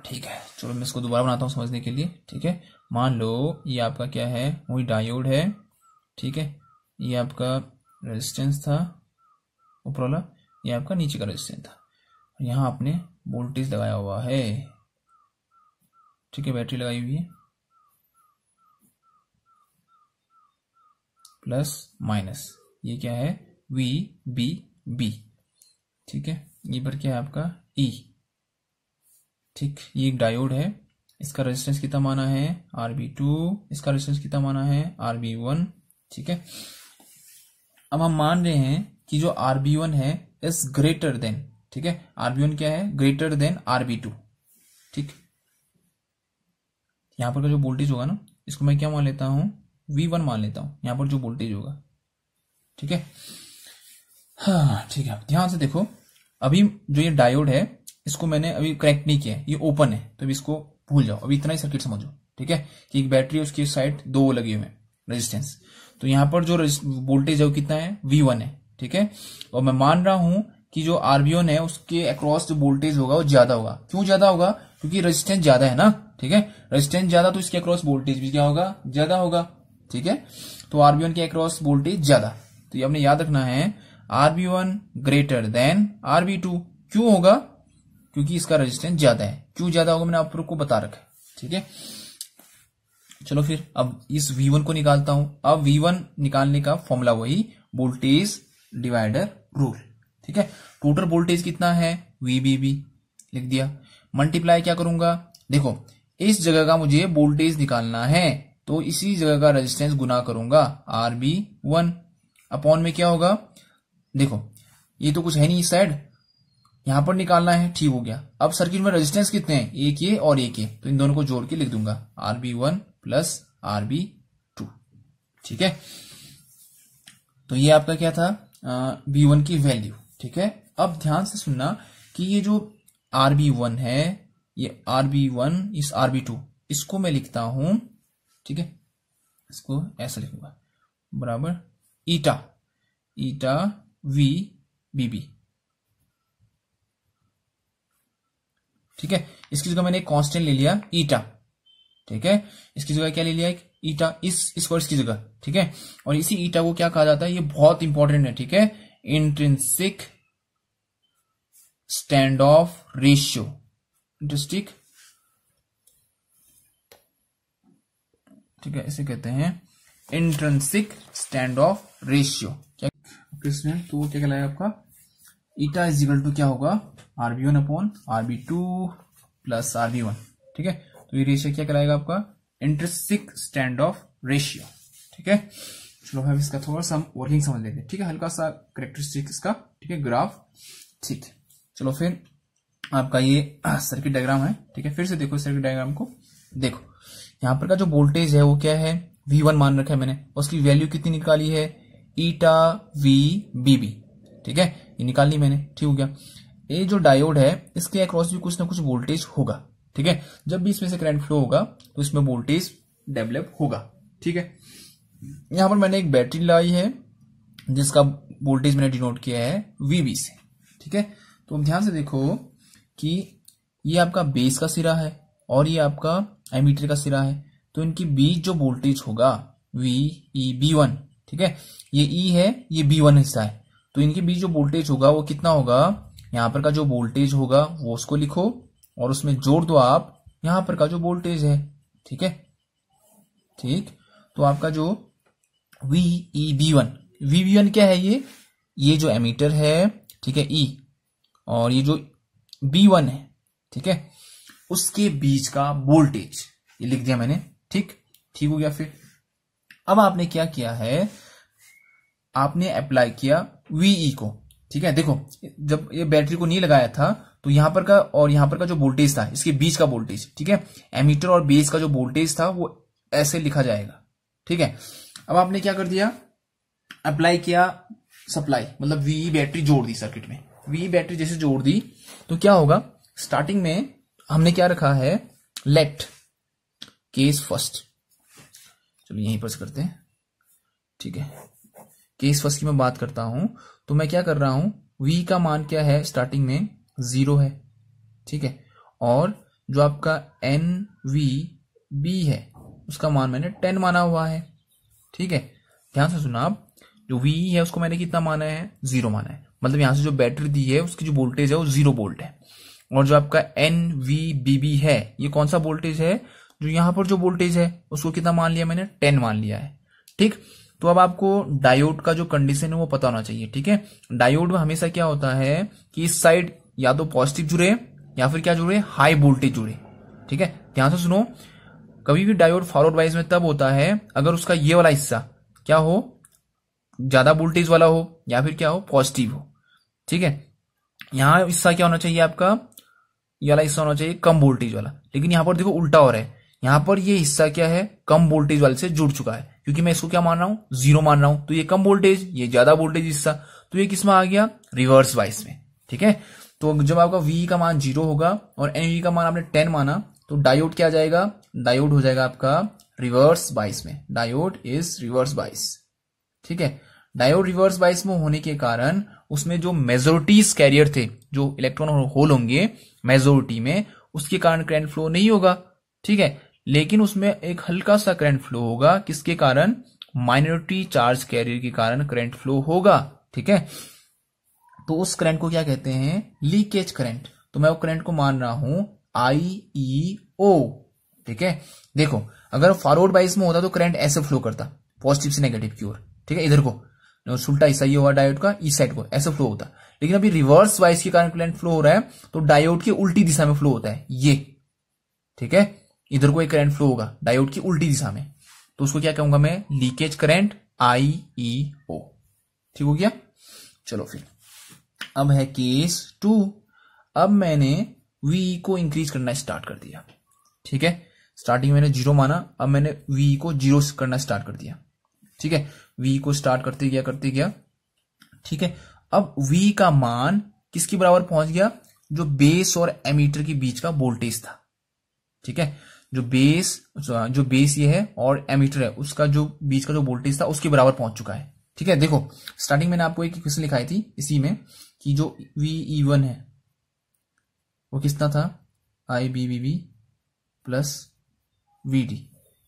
ठीक है, चलो मैं इसको दोबारा बनाता हूं समझने के लिए। ठीक है, मान लो ये आपका क्या है, वही डायोड है। ठीक है, ये आपका रेजिस्टेंस था ऊपर वाला, ये आपका नीचे का रेजिस्टेंस था। यहां आपने वोल्टेज लगाया हुआ है। ठीक है, बैटरी लगाई हुई है, प्लस माइनस, ये क्या है, VBB। ठीक है, ये पर क्या है आपका E। ठीक, ये एक डायोड है, इसका रेजिस्टेंस कितना माना है, RB2, इसका रेजिस्टेंस कितना माना है, RB1। ठीक है, अब हम मान रहे हैं कि जो RB1 है इज ग्रेटर देन। ठीक है, RB1 क्या है, ग्रेटर देन RB2। ठीक, यहां पर का जो वोल्टेज होगा ना, इसको मैं क्या मान लेता हूं, V1 मान लेता हूं, यहां पर जो वोल्टेज होगा। ठीक है, हाँ ठीक है, ध्यान से देखो, अभी जो ये डायोड है इसको मैंने अभी कनेक्ट नहीं किया है, ये ओपन है, तो अभी इसको भूल जाओ, अभी इतना ही सर्किट समझो। ठीक है, कि एक बैटरी है, उसकी साइड दो लगे हुए हैं रेजिस्टेंस, तो यहां पर जो वोल्टेज है वो कितना है, V1 है। ठीक है, और मैं मान रहा हूं कि जो RB1 है उसके अक्रॉस जो वोल्टेज होगा वो ज्यादा होगा। क्यों ज्यादा होगा, क्योंकि रेजिस्टेंस ज्यादा है ना। ठीक है, रेजिस्टेंस ज्यादा तो इसके अक्रॉस वोल्टेज भी क्या होगा, ज्यादा होगा। ठीक है, तो RB1 के अक्रॉस वोल्टेज ज्यादा, तो ये आपने याद रखना है, RB1 ग्रेटर देन RB2। क्यों होगा, क्योंकि इसका रेजिस्टेंस ज्यादा है। क्यों ज्यादा होगा मैंने आप लोग को बता रखा है। ठीक है, चलो फिर अब इस V1 को निकालता हूं। अब V1 निकालने का फॉर्मूला वही वोल्टेज डिवाइडर रूल। ठीक है, टोटल वोल्टेज कितना है, VBB लिख दिया, मल्टीप्लाई क्या करूंगा, देखो इस जगह का मुझे वोल्टेज निकालना है, तो इसी जगह का रेजिस्टेंस गुना करूंगा RB1 अपॉन में क्या होगा, देखो ये तो कुछ है नहीं इस साइड, यहां पर निकालना है। ठीक हो गया, अब सर्किट में रेजिस्टेंस कितने हैं, एक ये और एक ये, तो इन दोनों को जोड़ के लिख दूंगा RB1 प्लस RB2। ठीक है, तो ये आपका क्या था, B1 की वैल्यू। ठीक है, अब ध्यान से सुनना कि ये जो RB1 है, ये RB1 इस RB2, इसको मैं लिखता हूं। ठीक है, इसको ऐसा लिखूंगा, बराबर ईटा VBB। ठीक है, इसकी जगह मैंने एक कांस्टेंट ले लिया ईटा। ठीक है, इसकी जगह क्या ले लिया, एक ईटा, इस वर्ष की जगह। ठीक है, और इसी ईटा को क्या कहा जाता है, ये बहुत इंपॉर्टेंट है। ठीक है, intrinsic stand of ratio. Intrinsic, ठीक है, इसे कहते हैं इंट्रिंसिक स्टैंड ऑफ रेशियो। क्या क्वेश्चन, तो क्या कहलाएगा आपका, ईटा इज इक्वल टू क्या होगा, RB1 upon RB2 plus RB1। ठीक है, तो ये रेशियो क्या कहलाएगा आपका, इंट्रिंसिक स्टैंड ऑफ रेशियो। ठीक है, चलो हम इसका थोड़ा सा वर्किंग समझ लेते हैं। ठीक है, हल्का सा कैरेक्टरिस्टिक इसका। ठीक है, ग्राफ। ठीक, चलो फिर आपका ये सर्किट डायग्राम है। ठीक है, फिर से देखो सर्किट डायग्राम को, देखो यहां पर का जो वोल्टेज है वो क्या है, V1 मान रखा है मैंने, उसकी वैल्यू कितनी निकाली है, ईटा VBB। ठीक है, ये निकाल ली मैंने। ठीक हो गया, ये जो डायोड है इसके अक्रॉस भी कुछ ना कुछ वोल्टेज होगा। ठीक है। जब भी इसमें से करंट फ्लो होगा तो इसमें वोल्टेज डेवलप होगा। ठीक है, यहां पर मैंने एक बैटरी लाई है जिसका वोल्टेज मैंने डिनोट किया है VB से। ठीक है, तो अब ध्यान से देखो कि ये आपका बेस का सिरा है और ये आपका एमीटर का सिरा है, तो इनकी बीच जो वोल्टेज होगा VEB1, ठीक है, ये E है, ये B1 हिस्सा है, तो इनके बीच जो वोल्टेज होगा वो कितना होगा, यहां पर का जो वोल्टेज होगा वो उसको लिखो और उसमें जोड़ दो आप यहां पर का जो वोल्टेज है। ठीक है, ठीक, तो आपका जो VEB1 क्या है, ये जो एमीटर है, ठीक है, E, और ये जो B1 है, ठीक है, उसके बीच का वोल्टेज ये लिख दिया मैंने। ठीक हो गया। फिर अब आपने क्या किया है, आपने अप्लाई किया VE को। ठीक है, देखो जब ये बैटरी को नहीं लगाया था तो यहां पर का और यहां पर का जो वोल्टेज था, इसके बीच का वोल्टेज, ठीक है, एमीटर और बेस का जो वोल्टेज था वो ऐसे लिखा जाएगा। ठीक है, अब आपने क्या कर दिया, अप्लाई किया सप्लाई, मतलब VE बैटरी जोड़ दी सर्किट में। VE बैटरी जैसे जोड़ दी तो क्या होगा, स्टार्टिंग में हमने क्या रखा है, लेट केस फर्स्ट, चलो यहीं पर से करते हैं। ठीक है, केस फर्स्ट की मैं बात करता हूं तो मैं क्या कर रहा हूं, V का मान क्या है, स्टार्टिंग में 0 है। ठीक है, और जो आपका NVB है उसका मान मैंने 10 माना हुआ है। ठीक है, ध्यान से सुना आप, जो VE है उसको मैंने कितना माना है, 0 माना है, मतलब यहां से जो बैटरी दी है उसकी जो वोल्टेज है वो 0 वोल्ट है। और जो आपका NVBB है ये कौन सा वोल्टेज है, जो यहां पर जो वोल्टेज है उसको कितना मान लिया मैंने, 10 मान लिया है। ठीक, तो अब आपको डायोड का जो कंडीशन है वो पता होना चाहिए। ठीक है, डायोड में हमेशा क्या होता है कि इस साइड या तो पॉजिटिव जुड़े या फिर क्या जुड़े, हाई वोल्टेज जुड़े। ठीक है, ध्यान से सुनो, कभी भी डायोड फॉरवर्ड वाइज में तब होता है अगर उसका ये वाला हिस्सा क्या हो, ज्यादा वोल्टेज वाला हो या फिर क्या हो, पॉजिटिव हो। ठीक है, यहां हिस्सा क्या होना चाहिए आपका, ये वाला हिस्सा होना चाहिए कम वोल्टेज वाला, लेकिन यहां पर देखो उल्टा हो रहा है, यहां पर ये हिस्सा क्या है, कम वोल्टेज वाले से जुड़ चुका है, क्योंकि मैं इसको क्या मान रहा हूं, 0 मान रहा हूं, तो ये कम वोल्टेज, ये ज्यादा वोल्टेज हिस्सा, तो ये किस में आ गया, रिवर्स वाइस में। ठीक है, तो जब आपका VE का मान 0 होगा और NVE का मान आपने 10 माना तो डायोड क्या आ जाएगा, डायोड हो जाएगा आपका रिवर्स बाइस में, डायोड इज रिवर्स बाइस। ठीक है, डायोड रिवर्स बाइस में होने के कारण उसमें जो मेजोरिटीज कैरियर थे, जो इलेक्ट्रॉन और होल होंगे मेजोरिटी में, उसके कारण करंट फ्लो नहीं होगा। ठीक है, लेकिन उसमें एक हल्का सा करंट फ्लो होगा, किसके कारण, माइनॉरिटी चार्ज कैरियर के कारण करंट फ्लो होगा। ठीक है, तो उस करंट को क्या कहते हैं, लीकेज करंट। तो मैं वो करंट को मान रहा हूं IEO। ठीक है, देखो अगर फॉरवर्ड बाइस में होता तो करंट ऐसे फ्लो करता, पॉजिटिव से नेगेटिव की ओर। ठीक है, इधर को उल्टा हिस्सा ये हुआ डायोड का, इस साइड को ऐसे फ्लो होता, लेकिन अभी रिवर्स वाइस के कारण करंट फ्लो हो रहा है तो डायोड की उल्टी दिशा में फ्लो होता है ये। ठीक है, इधर को एक करंट फ्लो होगा डायोड की उल्टी दिशा में, तो उसको क्या कहूंगा मैं, लीकेज करंट, IEO। ठीक हो गया। चलो फिर अब है केस 2। अब मैंने VE को इंक्रीज करना स्टार्ट कर दिया। ठीक है, स्टार्टिंग मैंने 0 माना, अब मैंने VE को 0 करना स्टार्ट कर दिया। ठीक है, VE को स्टार्ट करते गया। ठीक है, अब VE का मान किसके बराबर पहुंच गया, जो बेस और एमीटर के बीच का वोल्टेज था। ठीक है, जो बेस ये है और एमीटर है उसका जो बीच का जो वोल्टेज था उसके बराबर पहुंच चुका है। ठीक है, देखो स्टार्टिंग मैंने आपको एक इक्वेशन लिखाई थी इसी में कि जो VE1 है वो कितना था, IBBB प्लस VD,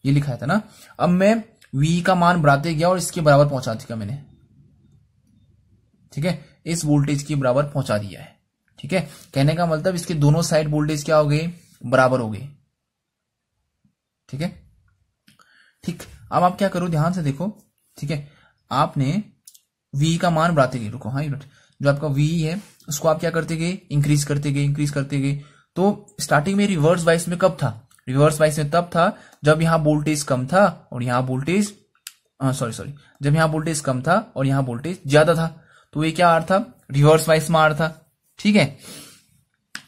ये लिखाया था ना। अब मैं VE का मान बढ़ाते गया और इसके बराबर पहुंचा दिया मैंने। ठीक है, इस वोल्टेज के बराबर पहुंचा दिया है। ठीक है, कहने का मतलब इसके दोनों साइड वोल्टेज क्या हो गए, बराबर हो गए। ठीक है, ठीक, अब आप क्या करो, ध्यान से देखो। ठीक है, आपने VE का मान बढ़ाते गए, रुको, हाँ जो आपका VE है उसको आप क्या करते गए, इंक्रीज करते गए। तो स्टार्टिंग में रिवर्स वाइस में कब था, रिवर्स वाइस में तब था जब यहां वोल्टेज कम था और यहां वोल्टेज जब यहां वोल्टेज कम था और यहां वोल्टेज ज्यादा था, तो ये क्या आ रहा था, रिवर्स वाइस में आ रहा था। ठीक है,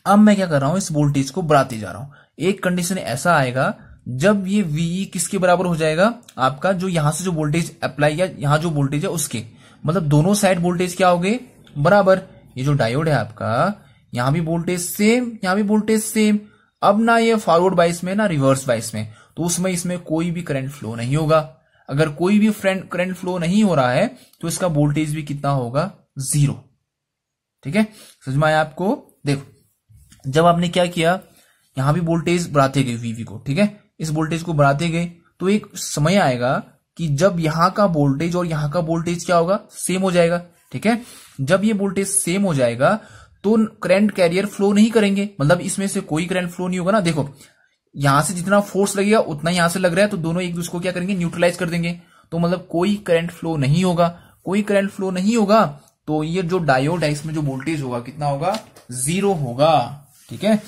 अब मैं क्या कर रहा हूं, इस वोल्टेज को बढ़ाते जा रहा हूं। एक कंडीशन ऐसा आएगा जब ये VE किसके बराबर हो जाएगा, आपका जो यहां से जो वोल्टेज अप्लाई या यहां जो वोल्टेज है उसके, मतलब दोनों साइड वोल्टेज क्या हो गए, बराबर। ये जो डायोड है आपका, यहां भी वोल्टेज सेम, यहां भी वोल्टेज सेम, अब ना ये फॉरवर्ड बाइस में ना रिवर्स बाइस में, तो उसमें इसमें कोई भी करंट फ्लो नहीं होगा। अगर कोई भी करंट फ्लो नहीं हो रहा है तो इसका वोल्टेज भी कितना होगा, 0। ठीक है, समझ में आया आपको। देखो जब आपने क्या किया, यहां भी वोल्टेज बढ़ाते गए वीवी को, ठीक है, इस वोल्टेज को बढ़ाते गए, तो एक समय आएगा कि जब यहां का वोल्टेज और यहां का वोल्टेज क्या होगा, सेम हो जाएगा। ठीक है, जब ये वोल्टेज सेम हो जाएगा तो करंट कैरियर फ्लो नहीं करेंगे, मतलब इसमें से कोई करंट फ्लो नहीं होगा ना। देखो यहां से जितना फोर्स लगेगा उतना यहां से लग रहा है, तो दोनों एक दूसरे को क्या करेंगे, न्यूट्रलाइज कर देंगे। तो मतलब कोई करंट फ्लो नहीं होगा, कोई करंट फ्लो नहीं होगा, तो ये जो डायोड है इसमें जो वोल्टेज होगा कितना होगा, 0 होगा। ठीक है,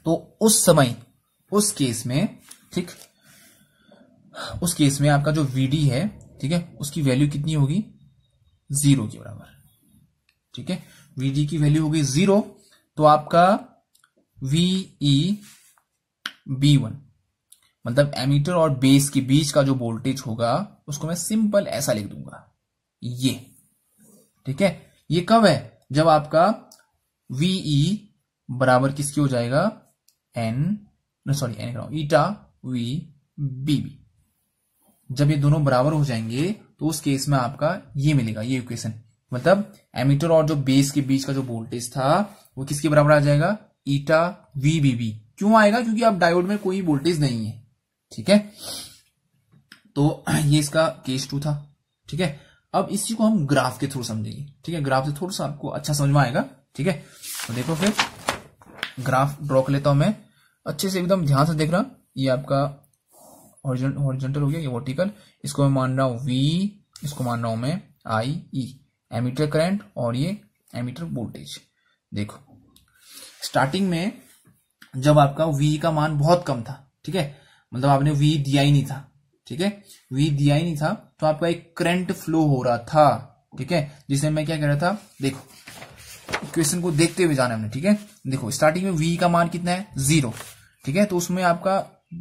तो उस समय उस केस में, ठीक, उस केस में आपका जो VD है, ठीक है, उसकी वैल्यू कितनी होगी, 0 के बराबर। ठीक है, VD की वैल्यू होगी 0, तो आपका VEB1 मतलब एमीटर और बेस के बीच का जो वोल्टेज होगा उसको मैं सिंपल ऐसा लिख दूंगा, ये। ठीक है, ये कब है, जब आपका VE बराबर किसकी हो जाएगा, ईटा VBB। जब ये दोनों बराबर हो जाएंगे तो उस केस में आपका ये मिलेगा, ये इक्वेशन, मतलब एमीटर और जो बेस के बीच का जो वोल्टेज था वो किसके बराबर आ जाएगा, ईटा VBB। क्यों आएगा, क्योंकि अब डायोड में कोई वोल्टेज नहीं है। ठीक है, तो ये इसका केस 2 था। ठीक है, अब इसी को हम ग्राफ के थ्रू समझेंगे। ठीक है, ग्राफ से थोड़ा सा आपको अच्छा समझ में आएगा। ठीक है, तो देखो फिर ग्राफ ड्रॉ कर लेता हूं मैं, अच्छे से एकदम ध्यान से देखना। ये आपका हॉरिजॉन्टल हो गया, ये वर्टिकल, इसको मैं मान रहा हूं V, इसको मान रहा हूं मैं IE, एमीटर करंट, और ये एमीटर वोल्टेज। देखो स्टार्टिंग में जब आपका V का मान बहुत कम था, ठीक है, मतलब आपने V दिया ही नहीं था, ठीक है, V दिया ही नहीं था, तो आपका एक करंट फ्लो हो रहा था। ठीक है, जिसे मैं क्या कह रहा था, देखो इक्वेशन को देखते हुए जाना हमने। ठीक है, देखो स्टार्टिंग में V का मान कितना है, 0। ठीक है, तो उसमें आपका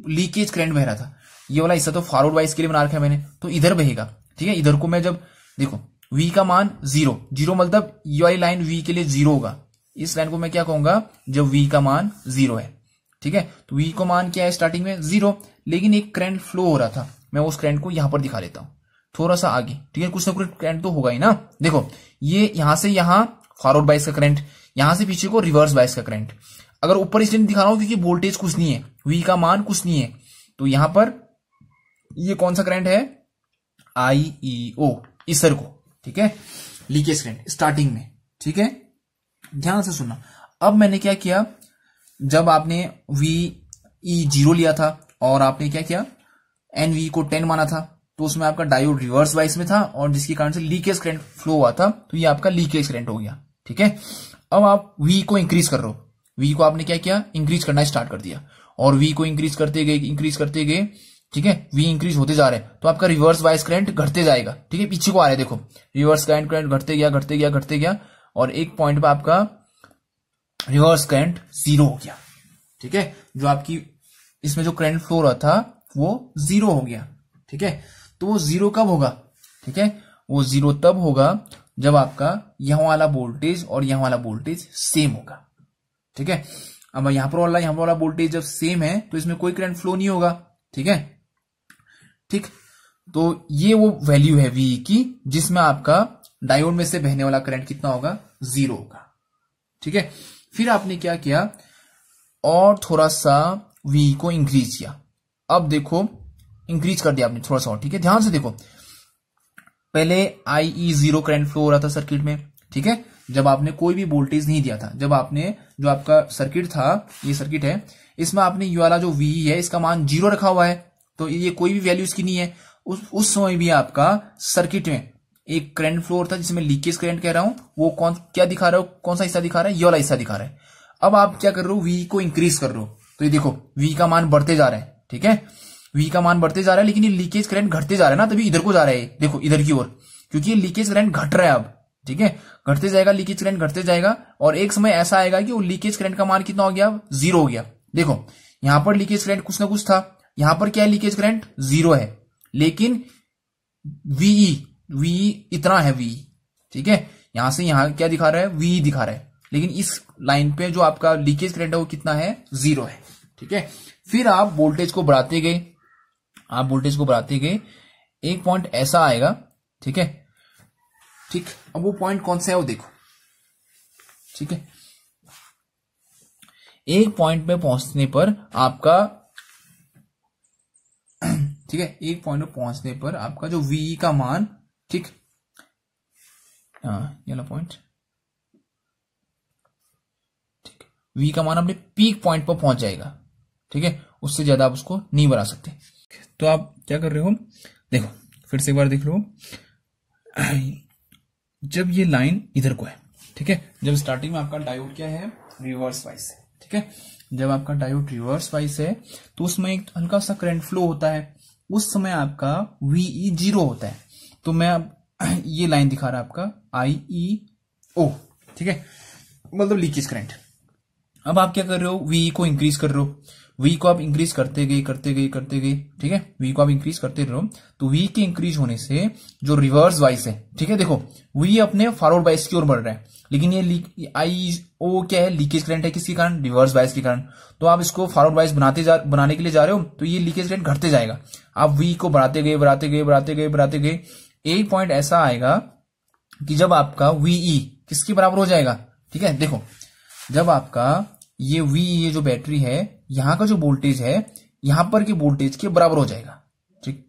लीकेज करंट बह रहा था। ये वाला हिस्सा तो फॉरवर्ड वाइज के लिए बना रखा है मैंने, तो इधर बहेगा। ठीक है, इधर को मैं जब देखो V का मान 0 मतलब ये वाली लाइन V के लिए 0 होगा। इस लाइन को मैं क्या कहूंगा, जब V का मान 0 है। ठीक है, तो V का मान क्या है स्टार्टिंग में 0, लेकिन एक करंट फ्लो हो रहा था। मैं उस करंट को यहां पर दिखा देता हूं थोड़ा सा आगे। ठीक है, कुछ ना कुछ करंट तो होगा ही ना। देखो ये यहां से यहां फॉरवर्ड बाइस का करंट, यहां से पीछे को रिवर्स बाइस का करंट। अगर ऊपर इसलिए दिखा रहा हूं क्योंकि वोल्टेज कुछ नहीं है, V का मान कुछ नहीं है, तो यहां पर ये कौन सा करंट है, IEO, इस सर को। ठीक है, लीकेज करंट स्टार्टिंग में। ठीक है, ध्यान से सुनना। अब मैंने क्या किया, जब आपने VE 0 लिया था और आपने क्या किया, NV को 10 माना था, तो उसमें आपका डायोड रिवर्स बाइस में था और जिसके कारण से लीकेज करंट फ्लो हुआ था, तो ये आपका लीकेज करंट हो गया। ठीक है, अब आप V को इंक्रीज कर रहे हो, V को आपने क्या किया, इंक्रीज करना स्टार्ट कर दिया, और V को इंक्रीज करते गए। ठीक है, V इंक्रीज होते जा रहे हैं, तो आपका रिवर्स बाइस करंट घटते जाएगा। ठीक है, पीछे को आ रहा है, देखो रिवर्स करंट घटते गया और एक पॉइंट पे आपका रिवर्स करंट 0 हो गया। ठीक है, जो आपकी इसमें जो करंट फ्लो रहा था वो 0 हो गया। ठीक है, तो वो 0 कब होगा, ठीक है, वो 0 तब होगा जब आपका यहां वाला वोल्टेज और यहां वाला वोल्टेज सेम होगा। ठीक है, अब यहां पर वाला वोल्टेज जब सेम है तो इसमें कोई करंट फ्लो नहीं होगा। ठीक है, ठीक, तो ये वो वैल्यू है V की जिसमें आपका डायोड में से बहने वाला करंट कितना होगा, 0 होगा। ठीक है, फिर आपने क्या किया, और थोड़ा सा V को इंक्रीज किया। अब देखो इंक्रीज कर दिया आपने थोड़ा सा और। ठीक है, ध्यान से देखो, पहले IE 0 करंट फ्लो हो रहा था सर्किट में। ठीक है, जब आपने कोई भी वोल्टेज नहीं दिया था, जब आपने जो आपका सर्किट था, ये सर्किट है, इसमें आपने ये वाला जो V है इसका मान 0 रखा हुआ है, तो ये कोई भी वैल्यू इसकी नहीं है। उस समय भी आपका सर्किट में एक करंट फ्लो था जिसमें लीकेज करंट कह रहा हूं, वो क्या दिखा रहा है, कौन सा हिस्सा दिखा रहा है, ये वाला हिस्सा दिखा रहा है। अब आप क्या कर रहे हो, V को इंक्रीज कर रहे हो, तो ये देखो V का मान बढ़ते जा रहा है। ठीक है, V का मान बढ़ते जा रहा है, लेकिन ये लीकेज करंट घटते जा रहा है ना, तभी इधर को जा रहा है, देखो इधर की ओर, क्योंकि ये लीकेज करंट घट रहा है अब। ठीक है, घटते जाएगा, लीकेज करंट घटते जाएगा, और एक समय ऐसा आएगा कि वो लीकेज करंट का मान कितना हो गया, 0 हो गया। देखो यहां पर लीकेज करंट कुछ ना कुछ था, यहां पर क्या है, लीकेज करंट 0 है, लेकिन VE इतना है VE। ठीक है, यहां से यहां क्या दिखा रहा है, VE दिखा रहा है, लेकिन इस लाइन पे जो आपका लीकेज करंट है वो कितना है, 0 है। ठीक है, फिर आप वोल्टेज को बढ़ाते गए, एक पॉइंट ऐसा आएगा। ठीक है, ठीक, अब वो पॉइंट कौन सा है वो देखो। ठीक है, एक पॉइंट पे पहुंचने पर आपका ठीक है, एक पॉइंट पे पहुंचने पर आपका जो वी का मान, ठीक, ये वाला पॉइंट, ठीक, वी का मान अपने पीक पॉइंट पर पहुंच जाएगा। ठीक है, उससे ज्यादा आप उसको नहीं बढ़ा सकते। तो आप क्या कर रहे हो, देखो फिर से एक बार देख लो। जब ये लाइन इधर को है, ठीक है, जब स्टार्टिंग में आपका डायोड क्या है, रिवर्स वाइस है। ठीक है, जब आपका डायोड रिवर्स वाइस है तो उसमें एक हल्का सा करंट फ्लो होता है, उस समय आपका VE 0 होता है। तो मैं अब ये लाइन दिखा रहा है आपका IEO। ठीक है, मतलब लीकेज करंट। अब आप क्या कर रहे हो, VE को इंक्रीज कर रहे हो, V को आप इंक्रीज करते गए। ठीक है, V को आप इंक्रीज करते रहो, तो V के इंक्रीज होने से जो रिवर्स वाइस है, ठीक है, देखो V अपने फॉरवर्ड वाइस की ओर बढ़ रहा है, लेकिन ये IO क्या है, लीकेज करंट है, किसके कारण, रिवर्स वाइस के कारण। तो आप इसको फॉरवर्ड वाइस बनाने के लिए जा रहे हो, तो ये लीकेज करंट घटते जाएगा। आप V को बढ़ाते गए, एक पॉइंट ऐसा आएगा कि जब आपका VE किसके बराबर हो जाएगा। ठीक है, देखो जब आपका ये VE जो बैटरी है, यहां का जो वोल्टेज है यहां पर के वोल्टेज के बराबर हो जाएगा। ठीक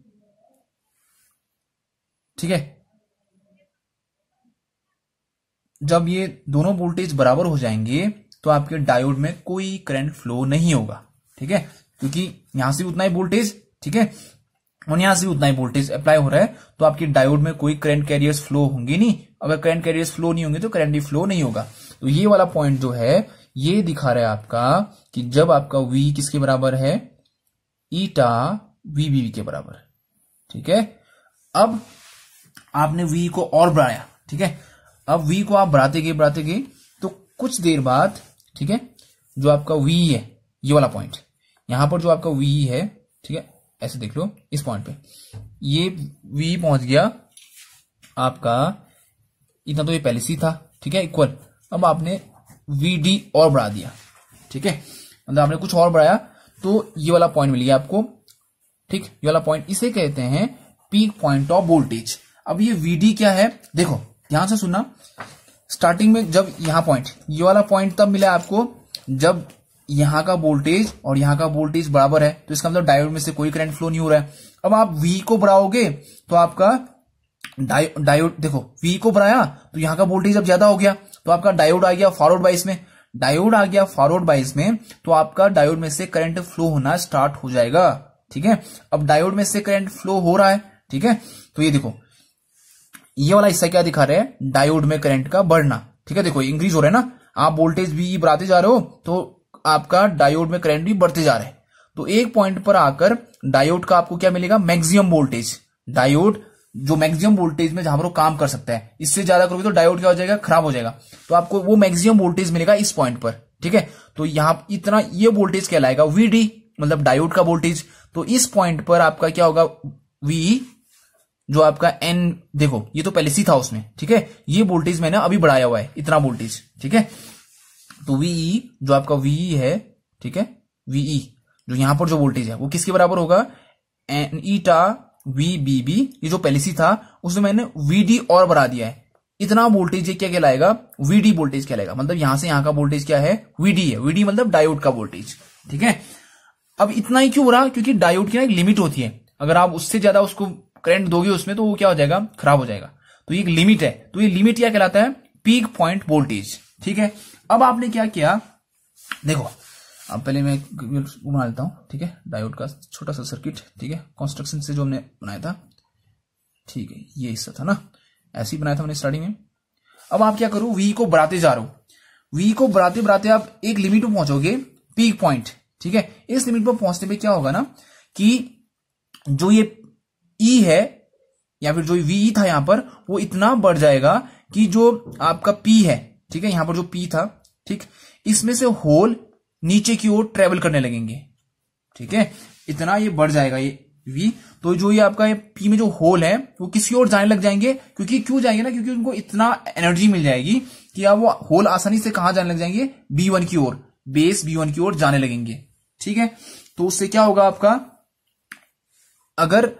है, जब ये दोनों वोल्टेज बराबर हो जाएंगे तो आपके डायोड में कोई करंट फ्लो नहीं होगा। ठीक है, क्योंकि यहां से उतना ही वोल्टेज, ठीक है, और यहां से उतना ही वोल्टेज अप्लाई हो रहा है, तो आपके डायोड में कोई करंट कैरियर्स फ्लो होंगे नहीं। अगर करंट कैरियर्स फ्लो नहीं होंगे तो करंट भी फ्लो नहीं होगा। तो ये वाला पॉइंट जो है ये दिखा रहा है आपका कि जब आपका V किसके बराबर है, ईटा VBB के बराबर। ठीक है, अब आपने V को और बढ़ाया। ठीक है, अब V को आप बढ़ाते गए तो कुछ देर बाद, ठीक है, जो आपका VE है, ये वाला पॉइंट, यहां पर जो आपका VE है, ठीक है, ऐसे देख लो, इस पॉइंट पे ये VE पहुंच गया आपका, इतना तो ये पहले से था। ठीक है, इक्वल। अब आपने VD और बढ़ा दिया। ठीक है, मतलब आपने कुछ और बढ़ाया तो ये वाला पॉइंट मिल गया आपको। ठीक, ये वाला पॉइंट, इसे कहते हैं पीक पॉइंट ऑफ वोल्टेज। अब ये VD क्या है, देखो ध्यान से सुनना। स्टार्टिंग में जब यहां पॉइंट, ये वाला पॉइंट तब मिला आपको जब यहां का वोल्टेज और यहां का वोल्टेज बराबर है, तो इसका मतलब डायोड में से कोई करंट फ्लो नहीं हो रहा है। अब आप V को बढ़ाओगे तो आपका डायोड देखो, V को बढ़ाया तो यहां का वोल्टेज अब ज्यादा हो गया, तो आपका डायोड आ गया फॉरवर्ड बाइस में। डायोड आ गया फॉरवर्ड बाइस में, तो आपका डायोड में से करंट फ्लो होना स्टार्ट हो जाएगा। ठीक है, अब डायोड में से करंट फ्लो हो रहा है। ठीक है, तो ये देखो, ये वाला हिस्सा क्या दिखा रहा है, डायोड में करंट का बढ़ना। ठीक है, देखो इंक्रीज हो रहा है ना, आप वोल्टेज भी बढ़ाते जा रहे हो तो आपका डायोड में करंट भी बढ़ते जा रहा है। तो एक पॉइंट पर आकर डायोड का आपको क्या मिलेगा, मैक्सिमम वोल्टेज। डायोड जो मैक्सिमम वोल्टेज में जहां पर वो काम कर सकता है, इससे ज्यादा करोगे तो डायोड क्या हो जाएगा, खराब हो जाएगा। तो आपको वो मैक्सिमम वोल्टेज मिलेगा इस पॉइंट पर। ठीक है, तो यहां इतना ये वोल्टेज कहलाएगा VD, मतलब डायोड का वोल्टेज। तो इस पॉइंट पर आपका क्या होगा, VE जो आपका N, देखो ये तो पहले से था उसमें। ठीक है, ये वोल्टेज मैंने अभी बढ़ाया हुआ है, इतना वोल्टेज। ठीक है, तो VE जो आपका VE है, ठीक है, VE जो यहां पर जो वोल्टेज है वो किसके बराबर होगा, ईटा VBB, ये जो पहले से था उसमें मैंने VD और बढ़ा दिया है। इतना वोल्टेज ये क्या कहलाएगा, VD वोल्टेज कहलाएगा। मतलब यहां से यहां का वोल्टेज क्या है, VD है। VD मतलब डायोड का वोल्टेज। ठीक है, अब इतना ही क्यों हो रहा, क्योंकि डायोड की ना एक लिमिट होती है, अगर आप उससे ज्यादा उसको करंट दोगे उसमें तो वो क्या हो जाएगा, खराब हो जाएगा। तो ये एक लिमिट है, तो ये लिमिट क्या कहलाता है, पीक पॉइंट वोल्टेज। ठीक है, अब आपने क्या किया, देखो अब पहले मैं बना लेता हूं। ठीक है, डायोड का छोटा सा सर्किट, ठीक है, कंस्ट्रक्शन से जो हमने बनाया था। ठीक है, ये हिस्सा था ना, ऐसे ही बनाया था मैंने स्टार्टिंग में। अब आप क्या करो, V को बढ़ाते जा रहे हो। V को बढ़ाते आप एक लिमिट में पहुंचोगे, पीक पॉइंट। ठीक है, इस लिमिट पर पहुंचने पे क्या होगा ना कि जो ये E है या फिर जो VE था यहां पर, वो इतना बढ़ जाएगा कि जो आपका P है, ठीक है, यहां पर जो P था, ठीक, इसमें से होल नीचे की ओर ट्रेवल करने लगेंगे। ठीक है, इतना ये बढ़ जाएगा ये V, तो जो ये आपका ये P में जो होल है वो किसी और जाने लग जाएंगे। क्योंकि क्यों जाएंगे ना, क्योंकि उनको इतना एनर्जी मिल जाएगी कि अब वो होल आसानी से कहां जाने लग जाएंगे, B1 की ओर, बेस B1 की ओर जाने लगेंगे। ठीक है, तो उससे क्या होगा आपका, अगर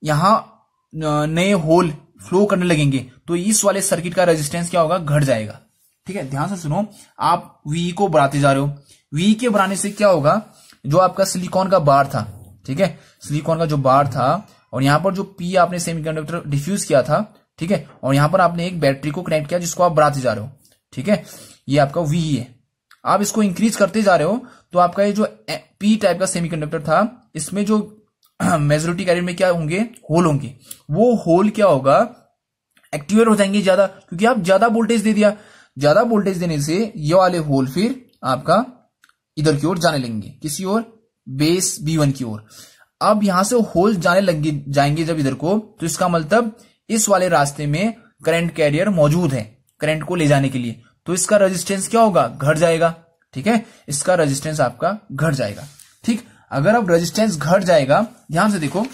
यहां नए होल फ्लो करने लगेंगे तो इस वाले सर्किट का रेजिस्टेंस क्या होगा, घट जाएगा। ठीक है, ध्यान से सुनो, आप वी को बढ़ाते जा रहे हो, वी के बढ़ाने से क्या होगा, जो आपका सिलिकॉन का बार था, ठीक है, सिलिकॉन का जो बार था, और यहां पर जो पी आपने सेमीकंडक्टर डिफ्यूज किया था, ठीक है, और यहां पर आपने एक बैटरी को कनेक्ट किया जिसको आप बढ़ाते जा रहे हो। ठीक है, ये आपका वी है। आप इसको इंक्रीज करते जा रहे हो तो आपका ये जो पी टाइप का सेमीकंडक्टर था, इसमें जो मेजोरिटी कैरियर में क्या होंगे, होल होंगे, वो होल क्या होगा, एक्टिवेट हो जाएंगे ज्यादा, क्योंकि आप ज्यादा वोल्टेज दे दिया। ज्यादा वोल्टेज देने से ये वाले होल फिर आपका इधर की ओर जाने लगेंगे, किसी ओर, बेस B1 की ओर। अब यहां से होल जाने लग जाएंगे जब इधर को, तो इसका मतलब इस वाले रास्ते में करंट कैरियर मौजूद है करंट को ले जाने के लिए, तो इसका रेजिस्टेंस क्या होगा, घट जाएगा। ठीक है, इसका रेजिस्टेंस आपका घट जाएगा। ठीक, अगर अब रेजिस्टेंस घट जाएगा, ध्यान से देखो,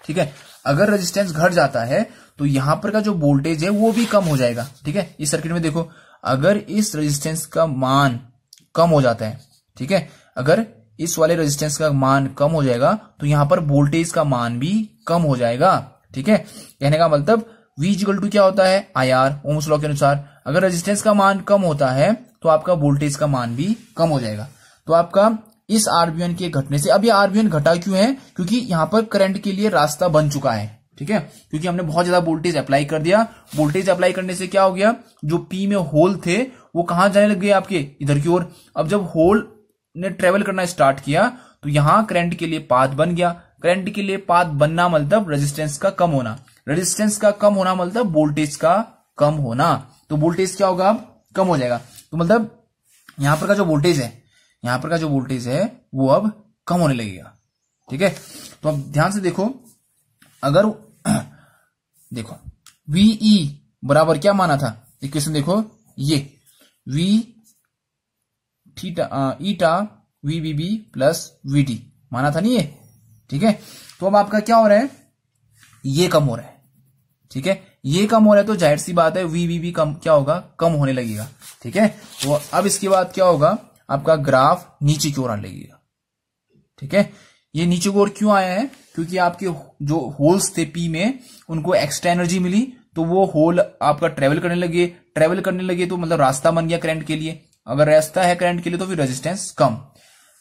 ठीक है, अगर रेजिस्टेंस घट जाता है तो यहां पर का जो वोल्टेज है वो भी कम हो जाएगा। ठीक है, इस सर्किट में देखो, अगर इस रेजिस्टेंस का मान कम हो जाता है, ठीक है, अगर इस वाले रेजिस्टेंस का मान कम हो जाएगा तो यहां पर वोल्टेज का मान भी कम हो जाएगा। ठीक है, कहने का मतलब V इक्वल टू क्या होता है, IR, ओम्स लॉ के अनुसार। अगर रेजिस्टेंस का मान कम होता है तो आपका वोल्टेज का मान भी कम हो जाएगा। तो आपका इस RB1 के घटने से, अब ये RB1 घटा क्यों है, क्योंकि यहां पर करंट के लिए रास्ता बन चुका है। ठीक है, क्योंकि हमने बहुत ज्यादा वोल्टेज अप्लाई कर दिया। वोल्टेज अप्लाई करने से क्या हो गया, जो P में होल थे वो कहां जाने लग गए, आपके इधर की ओर। अब जब होल ने ट्रेवल करना स्टार्ट किया तो यहां करंट के लिए पाथ बन गया। करंट के लिए पाथ बनना मतलब रेजिस्टेंस का कम होना, रेजिस्टेंस का कम होना मतलब वोल्टेज का कम होना। तो वोल्टेज क्या होगा, अब कम हो जाएगा। तो मतलब यहां पर का जो वोल्टेज है, यहां पर का जो वोल्टेज है वो अब कम होने लगेगा। ठीक है, तो अब ध्यान से देखो, अगर देखो VE बराबर क्या माना था, इक्वेशन देखो, ये V थीटा ईटा VBB प्लस VD माना था नहीं ये। ठीक है, तो अब आपका क्या हो रहा है, ये कम हो रहा है। ठीक है, ये कम हो रहा है तो जाहिर सी बात है VBB कम क्या होगा, कम होने लगेगा। ठीक है, तो अब इसके बाद क्या होगा, आपका ग्राफ नीचे की ओर आने लगेगा। ठीक है, ये नीचे की ओर क्यों आया है, क्योंकि आपके जो होल्स थे P में उनको एक्स्ट्रा एनर्जी मिली, तो वो होल आपका ट्रेवल करने लगे तो मतलब रास्ता बन गया करंट के लिए। अगर रास्ता है करंट के लिए तो फिर रेजिस्टेंस कम।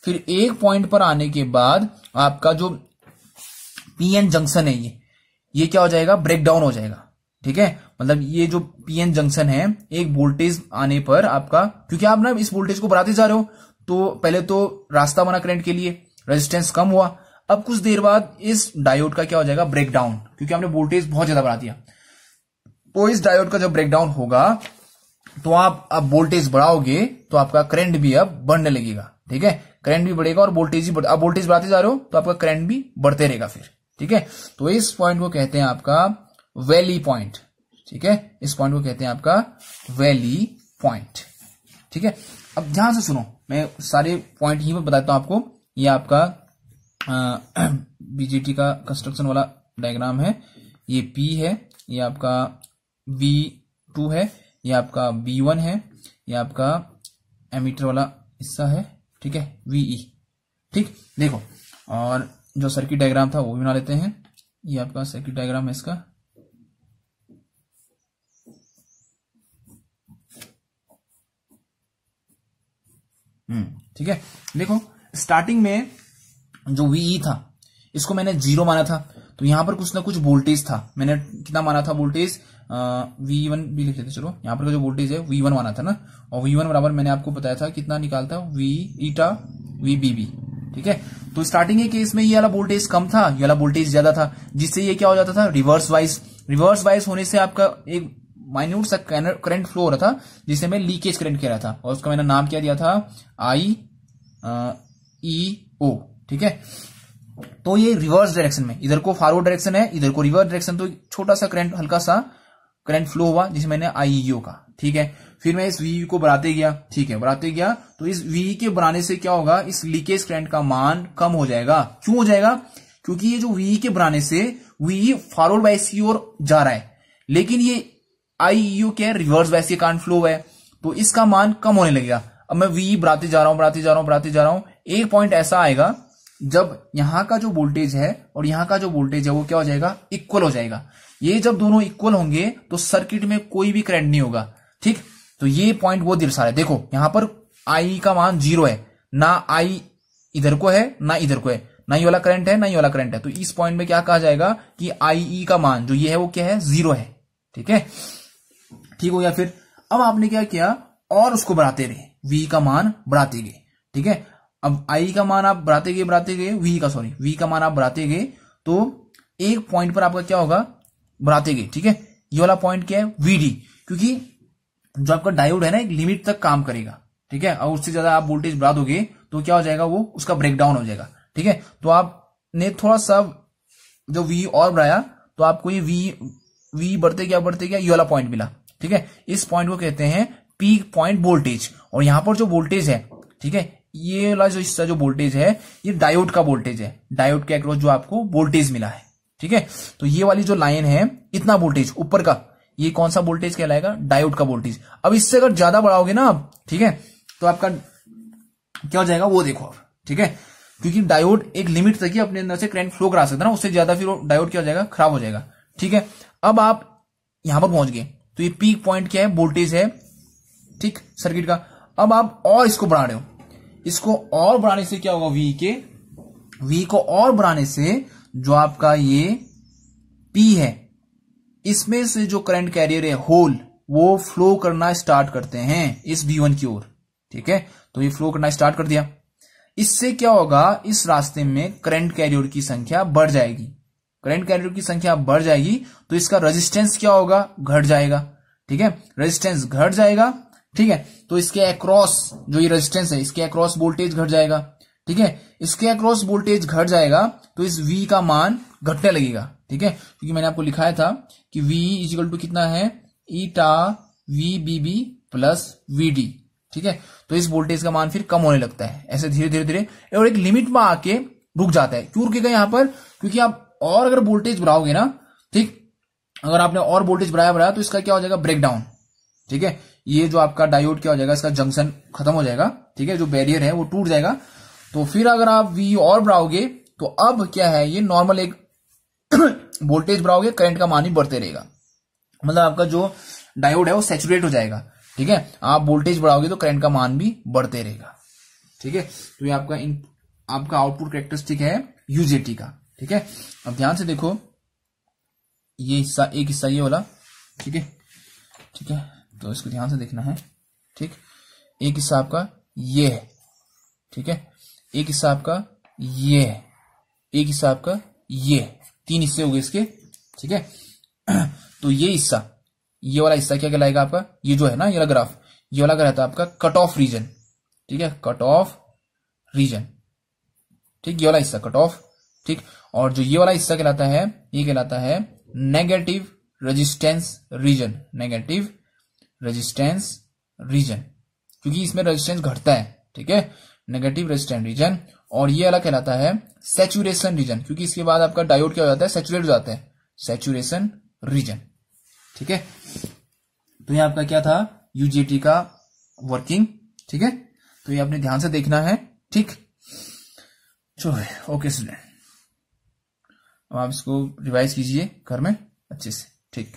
फिर एक पॉइंट पर आने के बाद आपका जो PN जंक्शन है ये क्या हो जाएगा, ब्रेक डाउन हो जाएगा। ठीक है, मतलब ये जो PN जंक्शन है, एक वोल्टेज आने पर आपका, क्योंकि आप ना इस वोल्टेज को बढ़ाते जा रहे हो, तो पहले तो रास्ता बना करंट के लिए, रेजिस्टेंस कम हुआ। अब कुछ देर बाद इस डायोड का क्या हो जाएगा, ब्रेक डाउन, क्योंकि हमने वोल्टेज बहुत ज्यादा बढ़ा दिया। तो इस डायोड का जब ब्रेक डाउन होगा तो आप अब वोल्टेज बढ़ाओगे तो आपका करंट भी अब बढ़ने लगेगा। ठीक है, करंट भी बढ़ेगा और वोल्टेज भी अब वोल्टेज बढ़ाते जा रहे हो तो आपका करंट भी बढ़ते रहेगा फिर। ठीक है, तो इस पॉइंट को कहते हैं आपका वैली पॉइंट। ठीक है, इस पॉइंट को कहते हैं आपका वैली पॉइंट। ठीक है, अब ध्यान से सुनो, मैं सारे पॉइंट ही में बताता हूं आपको। ये आपका BJT का कंस्ट्रक्शन वाला डायग्राम है, ये P है, ये आपका V2 है, ये आपका V1 है, ये आपका एमीटर वाला हिस्सा है। ठीक है, VE। ठीक, देखो, और जो सर्किट डायग्राम था वो भी बना लेते हैं। ये आपका सर्किट डायग्राम है इसका। ठीक है, देखो स्टार्टिंग में जो VE था इसको मैंने 0 माना था, तो यहां पर कुछ ना कुछ वोल्टेज था। मैंने कितना माना था वोल्टेज, V1 भी लिख लेते, चलो यहाँ पर का जो वोल्टेज है V1 माना था ना, और V1 बराबर मैंने आपको बताया था कितना निकालता V ईटा VBB। ठीक है, तो स्टार्टिंग के केस में ये वाला वोल्टेज कम था, ये वाला वोल्टेज ज्यादा था, जिससे ये क्या हो जाता था, रिवर्स वाइज होने से आपका एक माइन्यूट सा करंट फ्लो हो रहा था, जिसे मैं लीकेज करंट कह रहा था, और उसका मैंने नाम क्या दिया था, IEO। ठीक है, तो ये रिवर्स डायरेक्शन में, इधर को फॉरवर्ड डायरेक्शन है, इधर को रिवर्स डायरेक्शन, तो छोटा सा करंट, हल्का सा करंट फ्लो हुआ जिसे मैंने IEO का। ठीक है, फिर मैं इस VE को बढ़ाते गया। ठीक है, बढ़ाते गया तो इस VE के बढ़ाने से क्या होगा, इस लीकेज करंट का मान कम हो जाएगा। क्यों हो जाएगा, क्योंकि ये जो VE के बढ़ाने से VE फॉरवर्ड बाइस की ओर जा रहा है, लेकिन ये IU क्या है, रिवर्स वैसे करंट फ्लो है, तो इसका मान कम होने लगेगा। अब मैं V बढ़ाते जा रहा हूं, एक पॉइंट ऐसा आएगा जब यहां का जो वोल्टेज है और यहां का जो वोल्टेज है वो क्या हो जाएगा, इक्वल हो जाएगा। ये जब दोनों इक्वल होंगे तो सर्किट में कोई भी करंट नहीं होगा, ठीक। तो ये पॉइंट वो दर्शा रहा है। देखो यहां पर I का मान 0 है, ना I इधर को है ना इधर को है, ना ये वाला करंट है ना ये वाला करंट है। तो इस पॉइंट में क्या कहा जाएगा कि IE का मान जो ये है वो क्या है, 0 है, ठीक है। ठीक हो गया। फिर अब आपने क्या किया, और उसको बढ़ाते रहे, V का मान बढ़ाते गए, ठीक है। अब I का मान आप बढ़ाते गए, V का मान आप बढ़ाते गए, तो एक पॉइंट पर आपका क्या होगा, बढ़ाते गए, ठीक है। ये वाला पॉइंट क्या है, VD, क्योंकि जो आपका डायोड है ना एक लिमिट तक काम करेगा, ठीक है। और उससे ज्यादा आप वोल्टेज बढ़ा दोगे तो क्या हो जाएगा, वो उसका ब्रेकडाउन हो जाएगा, ठीक है। तो आपने थोड़ा सा जो V और बढ़ाया तो आपको ये V बढ़ते गया ये वाला पॉइंट मिला, ठीक है। इस पॉइंट को कहते हैं पीक पॉइंट वोल्टेज। और यहां पर जो वोल्टेज है, ठीक है, ये वाला जो हिस्सा जो वोल्टेज है ये डायोड का वोल्टेज है, डायोड के अक्रॉस जो आपको वोल्टेज मिला है, ठीक है। तो ये वाली जो लाइन है, इतना वोल्टेज ऊपर का, ये कौन सा वोल्टेज कहलाएगा, डायोड का वोल्टेज। अब इससे अगर ज्यादा बढ़ाओगे ना आप, ठीक है, तो आपका क्या हो जाएगा वो देखो आप, ठीक है। क्योंकि डायोड एक लिमिट तक ही अपने अंदर से करंट फ्लो करा सकता है ना, उससे ज्यादा फिर डायोड क्या हो जाएगा, खराब हो जाएगा, ठीक है। अब आप यहां पर पहुंच गए, तो ये पीक पॉइंट क्या है, वोल्टेज है, ठीक, सर्किट का। अब आप और इसको बढ़ा रहे हो, इसको और बढ़ाने से क्या होगा, V को और बढ़ाने से जो आपका ये P है, इसमें से जो करंट कैरियर है होल, वो फ्लो करना स्टार्ट करते हैं इस V1 की ओर, ठीक है। तो ये फ्लो करना स्टार्ट कर दिया। इससे क्या होगा, इस रास्ते में करंट कैरियर की संख्या बढ़ जाएगी, तो इसका रेजिस्टेंस क्या होगा, घट जाएगा, ठीक है। रेजिस्टेंस घट जाएगा, ठीक है। तो इसके अक्रॉस जो ये रेजिस्टेंस है, इसके अक्रॉस वोल्टेज घट जाएगा, ठीक है। इसके अक्रॉस वोल्टेज घट जाएगा तो इस V का मान घटने लगेगा, ठीक है। क्योंकि मैंने आपको लिखाया था कि V इक्वल टू कितना है, ईटा VBB प्लस VD, ठीक है। तो इस वोल्टेज का मान फिर कम होने लगता है, ऐसे धीरे धीरे और एक लिमिट में आके रुक जाता है। क्यों रुकेगा यहां पर, क्योंकि आप और अगर वोल्टेज बढ़ाओगे ना, ठीक, अगर आपने और वोल्टेज बढ़ाया तो इसका क्या हो जाएगा, ब्रेकडाउन, ठीक है। ये जो आपका डायोड क्या हो जाएगा, इसका जंक्शन खत्म हो जाएगा, ठीक है, जो बैरियर है वो टूट जाएगा। तो फिर अगर आप V और बढ़ाओगे तो अब क्या है, ये नॉर्मल एक वोल्टेज बढ़ाओगे, करंट का मान ही बढ़ते रहेगा, मतलब आपका जो डायोड है वो सैचुरेट हो जाएगा, ठीक है। आप वोल्टेज बढ़ाओगे तो करंट का मान भी बढ़ते रहेगा, ठीक है। तो ये आपका आउटपुट कैरेक्टरिस्टिक है UJT का, ठीक है। अब ध्यान से देखो, ये हिस्सा, एक हिस्सा ये वाला, ठीक है, तो इसको ध्यान से देखना है, ठीक। एक हिस्सा आपका ये है, ठीक है, एक हिस्सा आपका ये है, एक हिस्सा आपका ये, 3 हिस्से हो गए इसके, ठीक है। तो ये हिस्सा, ये वाला हिस्सा क्या कहलाएगा आपका, ये जो है ना ये वाला ग्राफ, ये वाला कहलाता है आपका कट ऑफ रीजन, ठीक है, कट ऑफ रीजन, ठीक, ये वाला हिस्सा कट ऑफ, ठीक। और जो ये वाला हिस्सा कहलाता है, ये कहलाता है नेगेटिव रेजिस्टेंस रीजन, क्योंकि इसमें रेजिस्टेंस घटता है, ठीक है, नेगेटिव रेजिस्टेंस रीजन। और ये वाला कहलाता है सैचुरेशन रीजन, क्योंकि इसके बाद आपका डायोड क्या हो जाता है, सैचुरेट हो जाता है, सैचुरेशन रीजन, ठीक है। तो ये आपका क्या था, UJT का वर्किंग, ठीक है। तो ये आपने ध्यान से देखना है, ठीक। चलो ओके स्टूडेंट, अब आप इसको रिवाइज कीजिए घर में अच्छे से, ठीक।